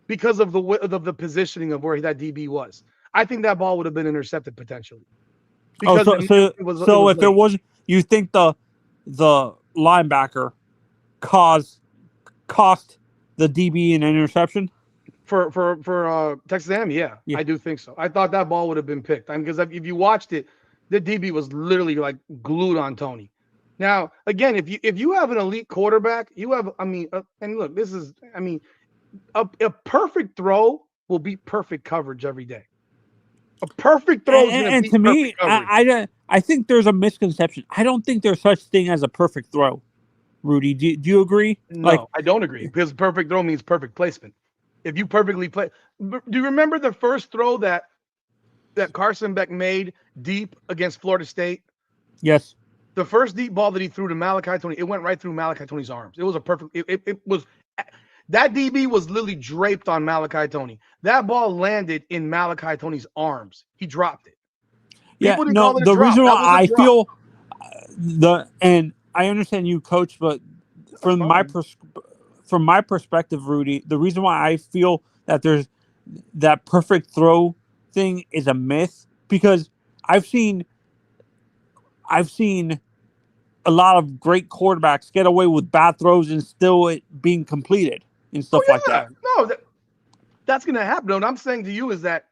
because of the positioning of where that DB was. I think that ball would have been intercepted potentially. Because you think the linebacker cost the DB an interception for Texas A&M? Yeah, I do think so. I thought that ball would have been picked. Because if you watched it, the DB was literally like glued on Tony. Now, again, if you have an elite quarterback, you have, and look, this is, a perfect throw will beat perfect coverage every day. A perfect throw and to me, I think there's a misconception. I don't think there's such thing as a perfect throw. Rudy, do you agree? No, I don't agree because perfect throw means perfect placement. If you perfectly play, do you remember the first throw that Carson Beck made deep against Florida State? Yes. The first deep ball that he threw to Malachi Tony, it went right through Malachi Tony's arms. It was a perfect. It was that DB was literally draped on Malachi Tony. That ball landed in Malachi Tony's arms. He dropped it. The reason why I feel and I understand you, Coach, but from from my perspective, Rudy, the reason why I feel that there's that perfect throw thing is a myth because I've seen I've seen a lot of great quarterbacks get away with bad throws and still it being completed and Oh stuff like yeah, that. no, that's gonna happen. What I'm saying to you is that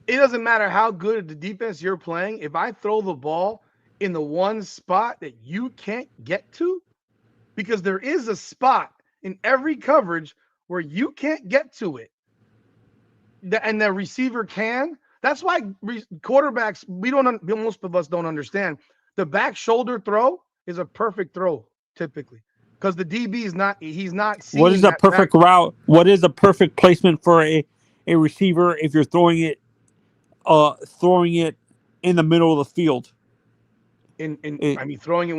it doesn't matter how good the defense you're playing. If I throw the ball in the one spot that you can't get to, because there is a spot in every coverage where you can't get to it, and the receiver can. That's why quarterbacks, most of us don't understand. The back shoulder throw is a perfect throw typically because the DB is not, he's not What is seeing a that back. perfect route? What is a perfect placement for a receiver if you're throwing it in the middle of the field? I It, mean, throwing it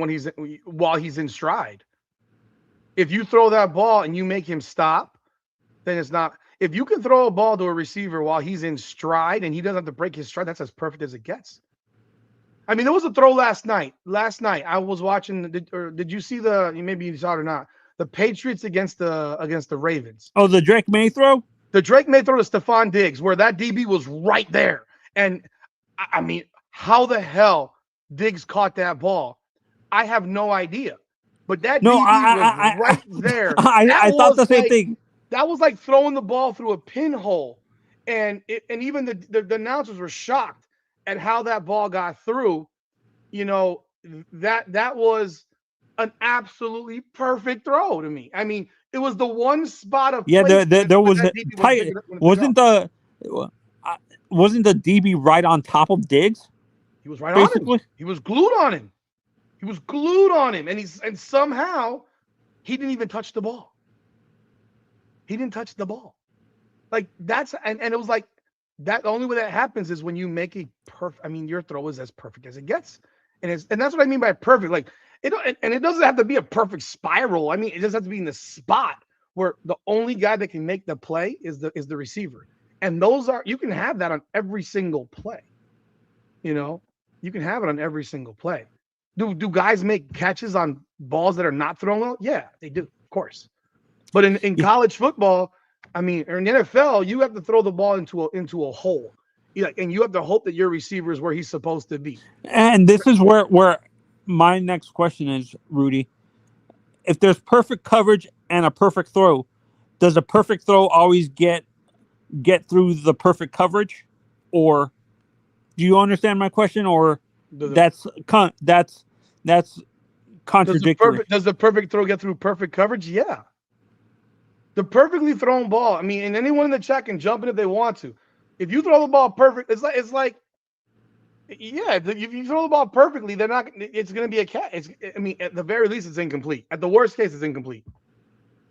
while he's in stride. If you throw that ball and you make him stop, then it's not. If you can throw a ball to a receiver while he's in stride and he doesn't have to break his stride, that's as perfect as it gets. I mean, there was a throw last night. Last night I was watching. Did you see maybe you saw it or not? The Patriots against the Ravens. oh, the Drake May throw? The Drake May throw to Stephon Diggs, where that DB was right there. And I mean, how the hell Diggs caught that ball? I have no idea. But that No, DB was right there. That I thought was the same like thing. throwing the ball through a pinhole. And even the announcers were shocked at how that ball got through. You know, that was an absolutely perfect throw to me. I mean, it was the one spot of Yeah, placement there where was that DB was tight. going to pick Wasn't up. the uh, wasn't the DB right on top of Diggs? He was right on him. Basically, He was glued on him. He was glued on him, and somehow he didn't even touch the ball. He didn't touch the ball. Like that's and it was like that. The only way that happens is when you make a perfect. I mean, your throw is as perfect as it gets, and that's what I mean by perfect. Like it doesn't have to be a perfect spiral. I mean, it just has to be in the spot where the only guy that can make the play is the receiver, and you can have that on every single play. You know, you can have it on every single play. Do guys make catches on balls that are not thrown well? Yeah, they do, of course. But in yeah. college football, I mean, or in the NFL, you have to throw the ball into a hole. And you have to hope that your receiver is where he's supposed to be. And this is where my next question is, Rudy. If there's perfect coverage and a perfect throw, does a perfect throw always get through the perfect coverage, or do you understand my question? Or The, that's contradictory. does the perfect throw get through perfect coverage? Yeah. The perfectly thrown ball. I mean, and anyone in the chat can jump in if they want to. If you throw the ball perfect, it's like yeah, if you throw the ball perfectly, they're not. It's going to be a catch. I mean, at the very least, it's incomplete. At the worst case, it's incomplete.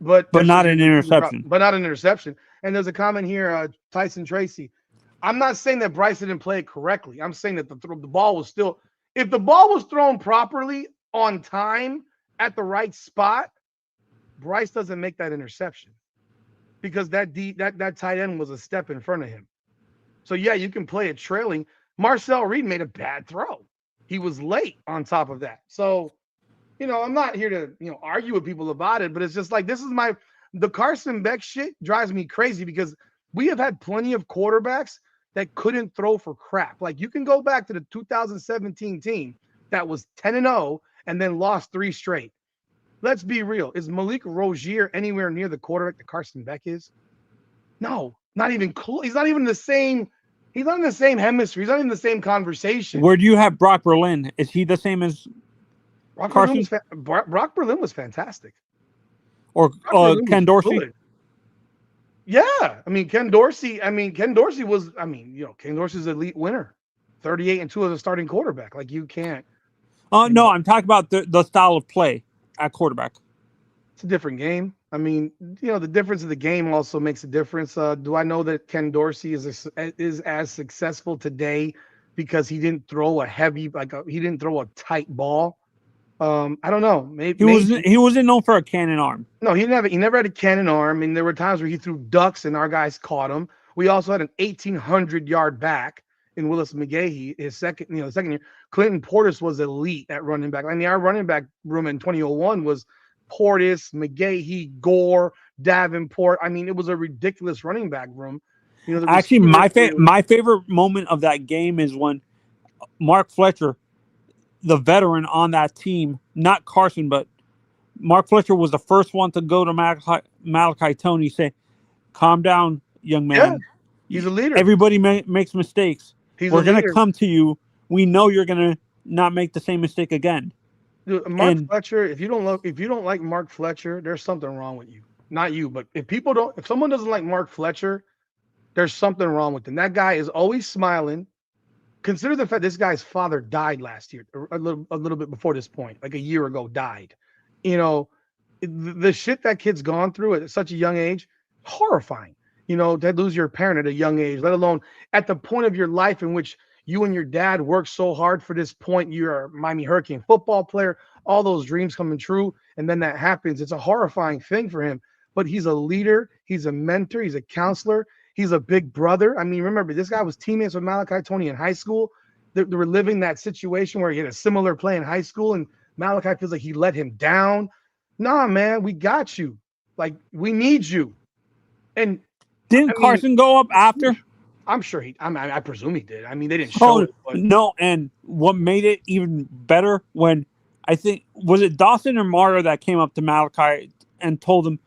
But But that's just not your an receiver drop. interception. But not an interception. And there's a comment here, Tyson Tracy. I'm not saying that Bryce didn't play it correctly. I'm saying that the ball was still. If the ball was thrown properly on time at the right spot, Bryce doesn't make that interception because that tight end was a step in front of him. So yeah, you can play it trailing. Marcel Reed made a bad throw. He was late on top of that. So, I'm not here to, argue with people about it, but it's just like the Carson Beck shit drives me crazy because we have had plenty of quarterbacks that couldn't throw for crap. Like you can go back to the 2017 team that was 10-0 and then lost 3 straight. Let's be real. Is Malik Rozier anywhere near the quarterback that Carson Beck is? No, not even close. He's not even the same. He's not in the same hemisphere. He's not in the same conversation. Where do you have Brock Berlin? Is he the same as Carson Brock Berlin was fantastic. or Ken Dorsey? Good. Yeah, I mean Ken Dorsey. Ken Dorsey was. Ken Dorsey's an elite winner, 38-2 as a starting quarterback. Like you can't. No, I'm talking about the style of play at quarterback. It's a different game. I mean, the difference of the game also makes a difference. Do I know that Ken Dorsey is as successful today because he didn't throw he didn't throw a tight ball? I don't know. Maybe He wasn't known for a cannon arm. No, he never had a cannon arm, and there were times where he threw ducks and our guys caught him. We also had an 1,800-yard back in Willis McGahee, his second year. Clinton Portis was elite at running back. I mean, our running back room in 2001 was Portis, McGahee, Gore, Davenport. I mean, it was a ridiculous running back room. You know, the Actually, receivers. my favorite moment of that game is when Mark Fletcher, the veteran on that team, not Carson, but Mark Fletcher was the first one to go to Malachi Tony, say, "Calm down, young Yeah, man. he's a leader. Everybody makes mistakes. He's a We're gonna leader. come to you. We know you're gonna not make the same mistake again." Dude, Mark And Fletcher, if you don't like Mark Fletcher, there's something wrong with you. Not you, but if someone doesn't like Mark Fletcher, there's something wrong with him. That guy is always smiling. Consider the fact this guy's father died last year, a little bit before this point, like a year ago, died. You know, the shit that kid's gone through at such a young age, horrifying. You know, to lose your parent at a young age, let alone at the point of your life in which you and your dad worked so hard for this point. You're a Miami Hurricane football player, all those dreams coming true, and then that happens. It's a horrifying thing for him. But he's a leader, he's a mentor, he's a counselor, he's a big brother. I mean, remember, this guy was teammates with Malachi Tony in high school. They were living that situation where he had a similar play in high school, and Malachi feels like he let him down. Nah, man, we got you. Like, we need you. And didn't Carson go up after? I'm sure I presume he did. I mean, they didn't show it. But... No, and what made it even better when I think was it Dawson or Marta that came up to Malachi and told him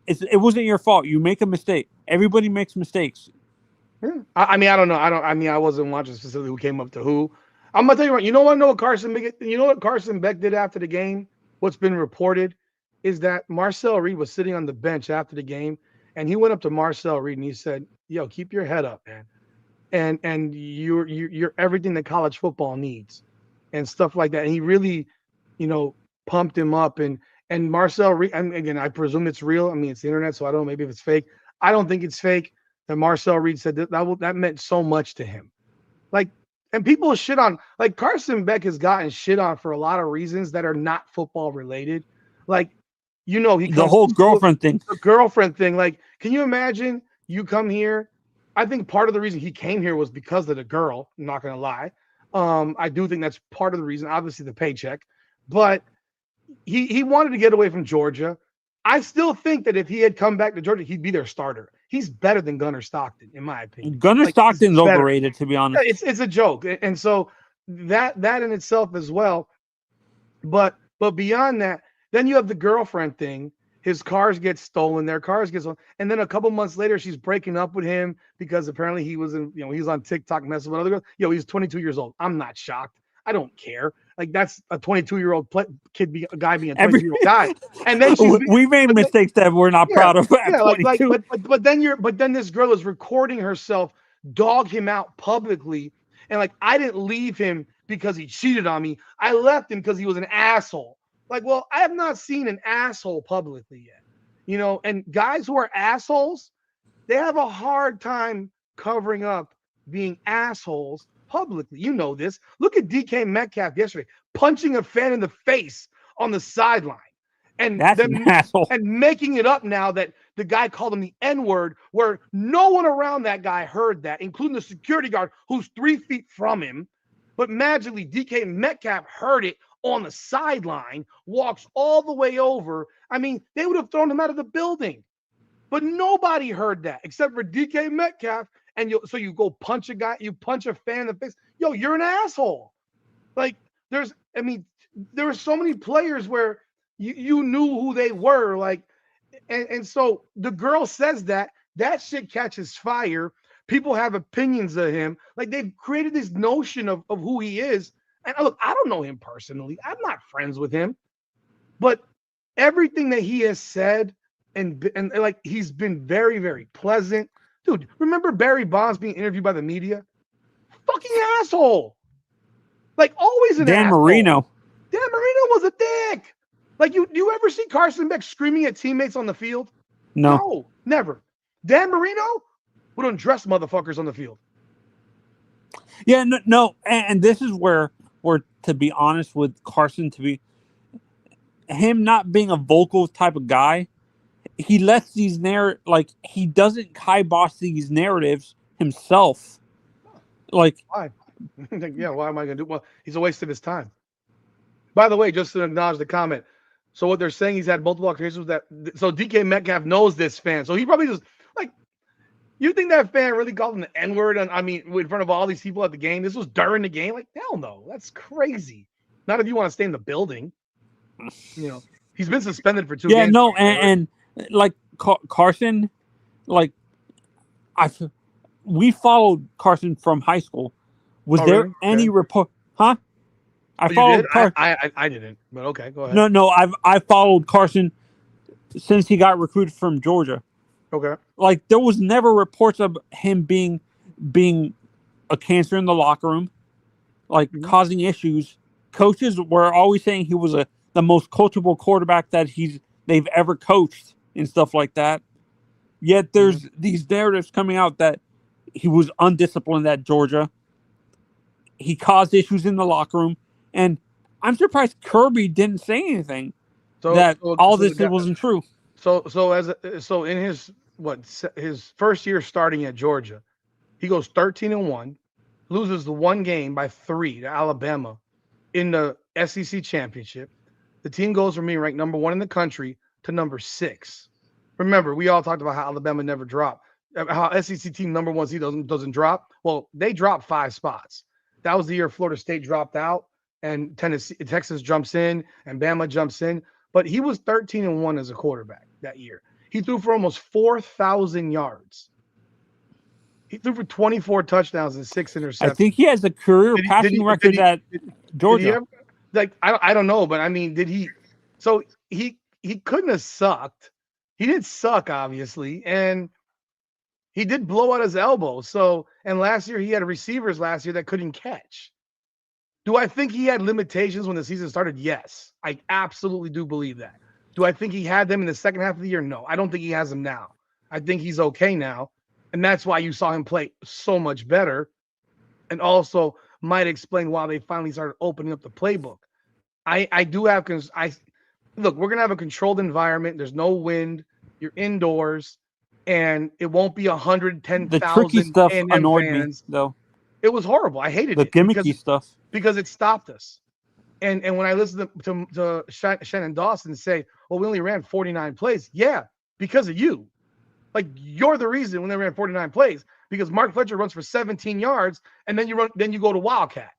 it wasn't your fault. You make a mistake. Everybody makes mistakes. Yeah. I mean, I don't know. I wasn't watching specifically who came up to who. I'm gonna tell you what. You know what Carson Beck did after the game? What's been reported is that Marcel Reed was sitting on the bench after the game, and he went up to Marcel Reed and he said, "Yo, keep your head up, man, and you're everything that college football needs, and stuff like that." And he really, pumped him up. And Marcel Reed, and again, I presume it's real. I mean, it's the internet, so I don't know. Maybe if it's fake, I don't think it's fake. And Marcel Reed said that meant so much to him, like. And people shit on, like, Carson Beck has gotten shit on for a lot of reasons that are not football related. Like, the whole girlfriend thing. The girlfriend thing. Like, can you imagine you come here? I think part of the reason he came here was because of the girl. I'm not going to lie. I do think that's part of the reason, obviously the paycheck, but he wanted to get away from Georgia. I still think that if he had come back to Georgia, he'd be their starter. He's better than Gunnar Stockton, in my opinion. Gunnar Stockton's overrated, to be honest. It's a joke. And so that in itself as well. But beyond that, then you have the girlfriend thing. His cars get stolen, their cars get stolen. And then a couple months later, she's breaking up with him because apparently he was he's on TikTok messing with other girls. He's 22 years old. I'm not shocked. I don't care. Like, that's a 22-year-old guy being a 22-year-old guy. And then we made mistakes that we're not proud of at 22. But then this girl is recording herself dog him out publicly, and like, I didn't leave him because he cheated on me. I left him because he was an asshole. Like, well, I have not seen an asshole publicly yet. And guys who are assholes, they have a hard time covering up being assholes publicly. You know this. Look at DK Metcalf yesterday, punching a fan in the face on the sideline. And that's an asshole. And making it up now that the guy called him the N-word, where no one around that guy heard that, including the security guard who's 3 feet from him. But magically, DK Metcalf heard it on the sideline, walks all the way over. I mean, they would have thrown him out of the building. But nobody heard that except for DK Metcalf. And you go punch a guy, you punch a fan in the face. Yo, you're an asshole. Like, there were so many players where you knew who they were. Like, and so the girl says that shit catches fire. People have opinions of him. Like, they've created this notion of who he is. And look, I don't know him personally. I'm not friends with him. But everything that he has said, and like, he's been very, very pleasant. Dude, remember Barry Bonds being interviewed by the media? Fucking asshole. Like, always an Dan asshole. Marino. Dan Marino was a dick. Like, you ever see Carson Beck screaming at teammates on the field? No, never. Dan Marino would undress motherfuckers on the field. Yeah, no. And this is where, to be honest with Carson, him not being a vocal type of guy, he lets these he doesn't kibosh these narratives himself. Like, why? Yeah, why am I gonna do? Well, he's a waste of his time. By the way, just to acknowledge the comment, So what they're saying, he's had multiple altercations with that. So DK Metcalf knows this fan. So he probably just like, you think that fan really called him the N-word? I mean, in front of all these people at the game. This was during the game. Like, hell no, that's crazy. Not if you want to stay in the building. You know, he's been suspended for 2 Yeah, games. no, and like Carson, like we followed Carson from high school. Was Oh, there really? any Okay. report? Huh? I Oh, you did? followed Carson. I didn't. But okay, go ahead. No, I followed Carson since he got recruited from Georgia. Okay. Like there was never reports of him being a cancer in the locker room, like causing issues. Coaches were always saying he was the most coachable quarterback that they've ever coached and stuff like that. Yet there's these narratives coming out that he was undisciplined at Georgia. He caused issues in the locker room, and I'm surprised Kirby didn't say anything that all this wasn't true. So in his his first year starting at Georgia, he goes 13-1, loses the one game by 3 to Alabama in the SEC championship. The team goes from being ranked number 1 in the country to number 6. Remember, we all talked about how Alabama never dropped, how SEC team number 1 seed doesn't drop. Well, they dropped 5 spots. That was the year Florida State dropped out, and Texas jumps in, and Bama jumps in. But he was 13-1 as a quarterback that year. He threw for almost 4,000 yards. He threw for 24 touchdowns and 6 interceptions. I think he has a career passing record at Georgia. I don't know, but I mean, did he? So he couldn't have sucked. He did suck, obviously, and he did blow out his elbow. So, and last year he had receivers that couldn't catch. Do I think he had limitations when the season started? Yes, I absolutely do believe that. Do I think he had them in the second half of the year? No, I don't think he has them now. I think he's okay now. And that's why you saw him play so much better. And also might explain why they finally started opening up the playbook. I do have, look, we're going to have a controlled environment. There's no wind. You're indoors. And it won't be 110,000 The tricky stuff annoyed fans. Me, though. It was horrible. I hated the gimmicky stuff. Because it stopped us. And when I listened to Shannon Dawson say, well, we only ran 49 plays. Yeah, because of you. Like, you're the reason when they ran 49 plays, because Mark Fletcher runs for 17 yards and then you go to Wildcat.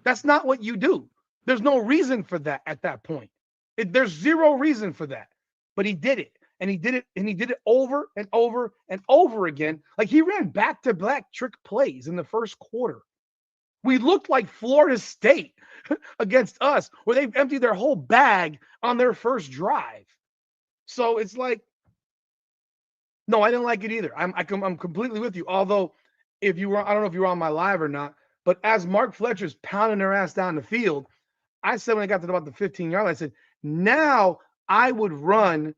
That's not what you do. There's no reason for that at that point. There's zero reason for that. But he did it. And he did it over and over and over again. Like, he ran back-to-back trick plays in the first quarter. We looked like Florida State against us, where they've emptied their whole bag on their first drive. So it's like, no, I didn't like it either. I'm completely with you. Although, I don't know if you were on my live or not, but as Mark Fletcher's pounding their ass down the field, I said when I got to about the 15-yard line, I said, now I would run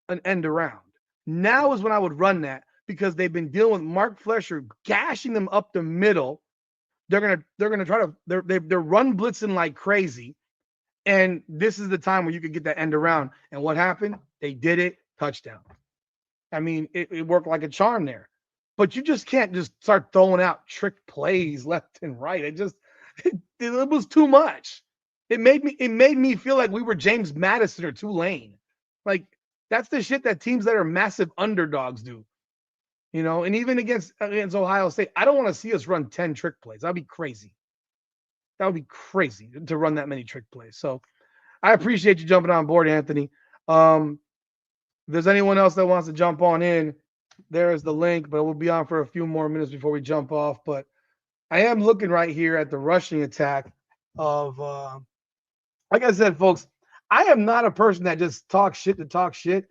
an end around. Now is when I would run that, because they've been dealing with Mark Fletcher gashing them up the middle. They're gonna try to they're run blitzing like crazy, and this is the time where you could get that end around. And what happened? They did it. Touchdown. I mean, it worked like a charm there. But you just can't just start throwing out trick plays left and right. It was too much. It made me feel like we were James Madison or Tulane. Like, that's the shit that teams that are massive underdogs do. You know, and even against Ohio State, I don't want to see us run 10 trick plays. That'd be crazy. That would be crazy to run that many trick plays. So I appreciate you jumping on board, Anthony. If there's anyone else that wants to jump on in, there is the link, but we'll be on for a few more minutes before we jump off. But I am looking right here at the rushing attack of, like I said, folks, I am not a person that just talks shit to talk shit.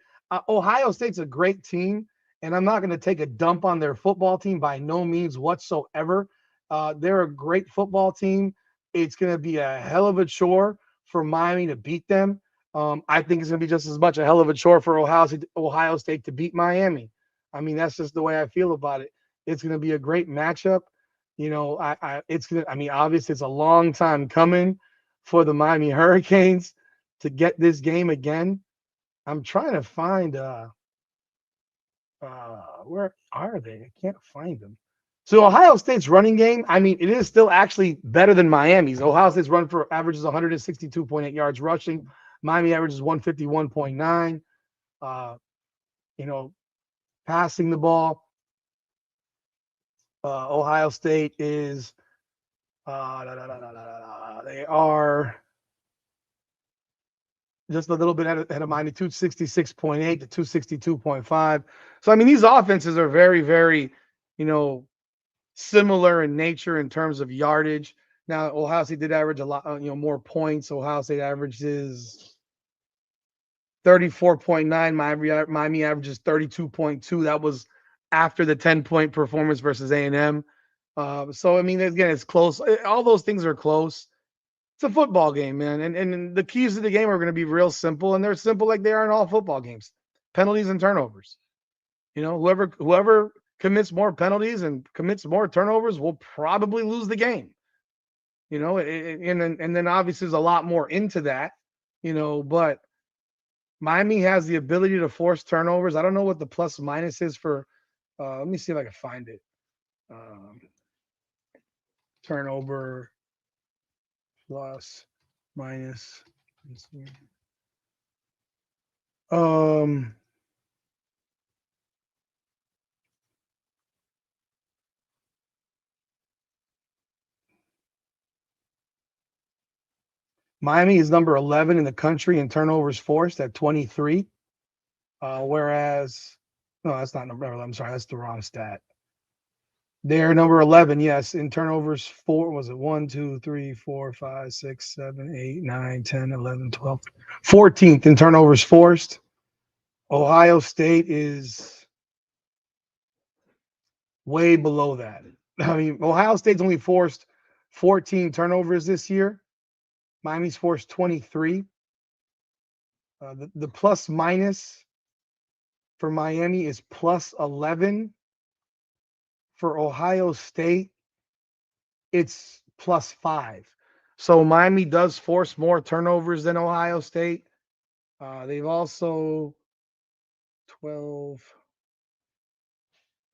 Ohio State's a great team. And I'm not going to take a dump on their football team by no means whatsoever. They're a great football team. It's going to be a hell of a chore for Miami to beat them. I think it's going to be just as much a hell of a chore for Ohio State to beat Miami. I mean, that's just the way I feel about it. It's going to be a great matchup. You know, obviously it's a long time coming for the Miami Hurricanes to get this game again. I'm trying to find where are they? I can't find them. So Ohio State's running game, I mean, it is still actually better than Miami's. Ohio State's run for averages 162.8 yards rushing. Miami averages 151.9. You know, passing the ball. Ohio State is they are just a little bit ahead of Miami, 266.8 to 262.5. So I mean, these offenses are very, very, you know, similar in nature in terms of yardage. Now, Ohio State did average a lot, more points. Ohio State averages 34.9. Miami averages 32.2. That was after the 10-point performance versus A&M. So, I mean, again, it's close. All those things are close. It's a football game, man. And the keys to the game are going to be real simple, and they're simple like they are in all football games. Penalties and turnovers. Whoever commits more penalties and commits more turnovers will probably lose the game. And then obviously there's a lot more into that, but Miami has the ability to force turnovers. I don't know what the plus minus is for. Let me see if I can find it. Turnover plus minus. Miami is number 11 in the country in turnovers forced at 23. Whereas, no, that's not number 11. I'm sorry, that's the wrong stat. They're number 11, yes, in turnovers. Was it 1, 2, 3, 4, 5, 6, 7, 8, 9, 10, 11, 12, 14th in turnovers forced. Ohio State is way below that. I mean, Ohio State's only forced 14 turnovers this year. Miami's forced 23. The plus minus for Miami is plus 11. For Ohio State, it's plus 5. So Miami does force more turnovers than Ohio State. They've also 12.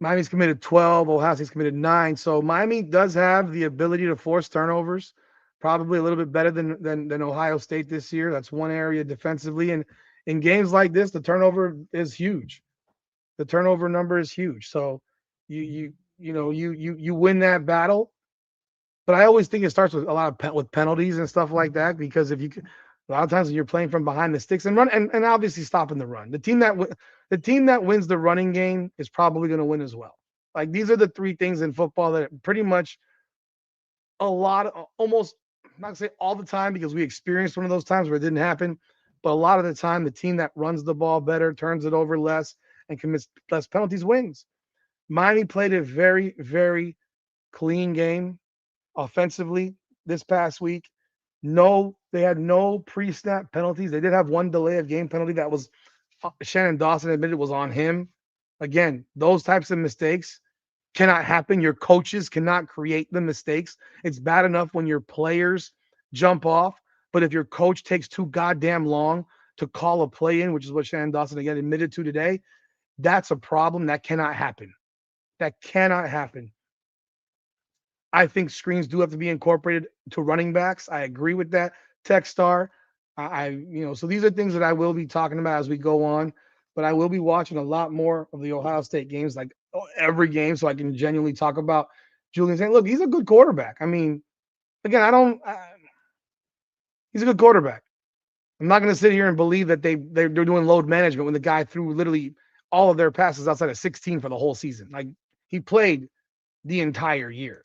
Miami's committed 12. Ohio State's committed 9. So Miami does have the ability to force turnovers, probably a little bit better than Ohio State this year. That's one area defensively. And in games like this, the turnover is huge. The turnover number is huge. So you win that battle. But I always think it starts with a lot of with penalties and stuff like that, because if you a lot of times when you're playing from behind the sticks and run and obviously stopping the run, the team that wins the running game is probably going to win as well. Like, these are the three things in football that pretty much almost, I'm not gonna say all the time because we experienced one of those times where it didn't happen, but a lot of the time the team that runs the ball better, turns it over less, and commits less penalties wins. Miami played a very, very clean game offensively this past week. They had no pre-snap penalties. They did have one delay of game penalty that was Shannon Dawson admitted was on him. Again, those types of mistakes cannot happen. Your coaches cannot create the mistakes. It's bad enough when your players jump off, but if your coach takes too goddamn long to call a play in, which is what Shannon Dawson again admitted to today, that's a problem. That cannot happen. That cannot happen. I think screens do have to be incorporated to running backs. I agree with that. Techstar. So these are things that I will be talking about as we go on, but I will be watching a lot more of the Ohio State games, like every game, so I can genuinely talk about Julian saying, look, he's a good quarterback. I mean, again, he's a good quarterback. I'm not going to sit here and believe that they're doing load management when the guy threw literally all of their passes outside of 16 for the whole season. Like, he played the entire year.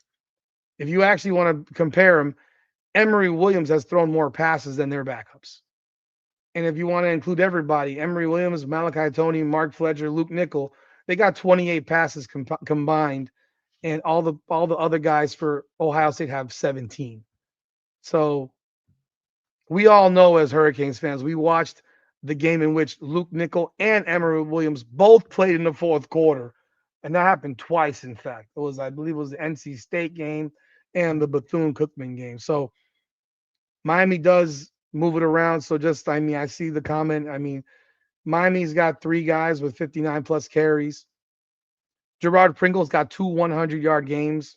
If you actually want to compare them, Emory Williams has thrown more passes than their backups. And if you want to include everybody, Emory Williams, Malachi Tony, Mark Fletcher, Luke Nickel, they got 28 passes combined, and all the other guys for Ohio State have 17. So we all know, as Hurricanes fans, we watched the game in which Luke Nickel and Emory Williams both played in the fourth quarter. And that happened twice, in fact. I believe it was the NC State game and the Bethune-Cookman game. So Miami does move it around. So I see the comment. I mean, Miami's got 3 guys with 59 plus carries. Gerard Pringle's got 2 100-yard games.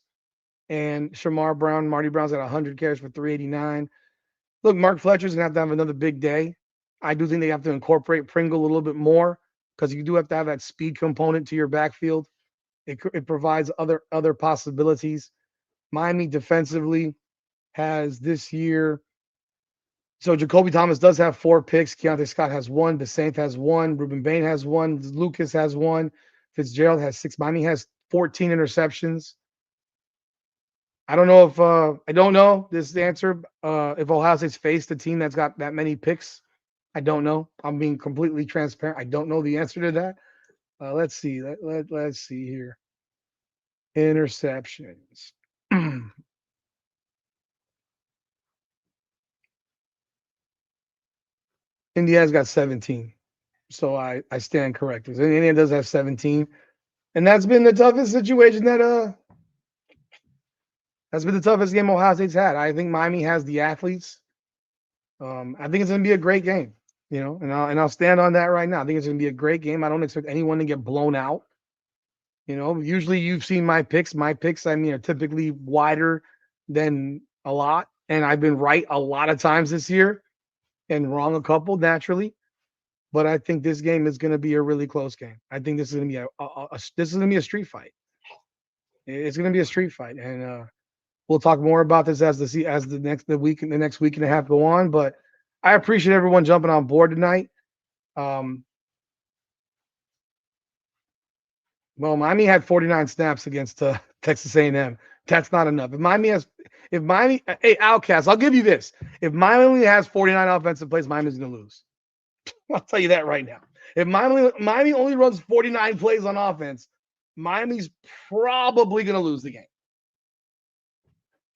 And Marty Brown's got 100 carries for 389. Look, Mark Fletcher's going to have another big day. I do think they have to incorporate Pringle a little bit more because you do have to have that speed component to your backfield. It provides other possibilities. Miami defensively has this year. So Jacoby Thomas does have 4 picks. Keontae Scott has 1. DeSaint has 1. Ruben Bain has 1. Lucas has 1. Fitzgerald has 6. Miami has 14 interceptions. I don't know if I don't know this answer. If Ohio State's faced a team that's got that many picks, I don't know. I'm being completely transparent. I don't know the answer to that. Let's see. Let's see here. Interceptions. Indiana's got 17. So I stand corrected. Indiana does have 17. And that's been the toughest situation that's been the toughest game Ohio State's had. I think Miami has the athletes. I think it's gonna be a great game, and I'll stand on that right now. I think it's gonna be a great game. I don't expect anyone to get blown out. Usually you've seen my picks. My picks, I mean, are typically wider than a lot. And I've been right a lot of times this year and wrong a couple naturally. But I think this game is going to be a really close game. I think this is going to be this is going to be a street fight. It's going to be a street fight, and we'll talk more about this as the next week and a half go on. But I appreciate everyone jumping on board tonight. Well, Miami had 49 snaps against Texas A&M. That's not enough. If Miami, hey, Outcast, I'll give you this. If Miami only has 49 offensive plays, Miami's going to lose. I'll tell you that right now. If Miami only runs 49 plays on offense, Miami's probably going to lose the game.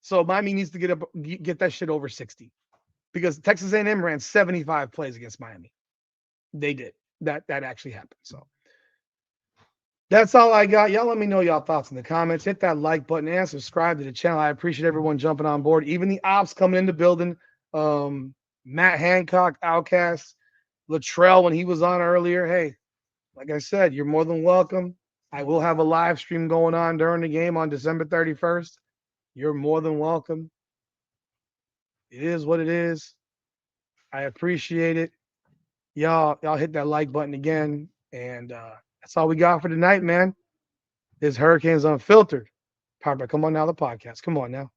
So Miami needs to get that shit over 60 because Texas A&M ran 75 plays against Miami. They did. That actually happened. So that's all I got. Y'all let me know y'all thoughts in the comments. Hit that like button and subscribe to the channel. I appreciate everyone jumping on board. Even the ops coming in the building. Matt Hancock, Outcast, Latrell when he was on earlier. Hey, like I said, you're more than welcome. I will have a live stream going on during the game on December 31st. You're more than welcome. It is what it is. I appreciate it. Y'all hit that like button again. And that's all we got for tonight, man. This Hurricanes Unfiltered. Powered by Come On Now, the podcast. Come on now.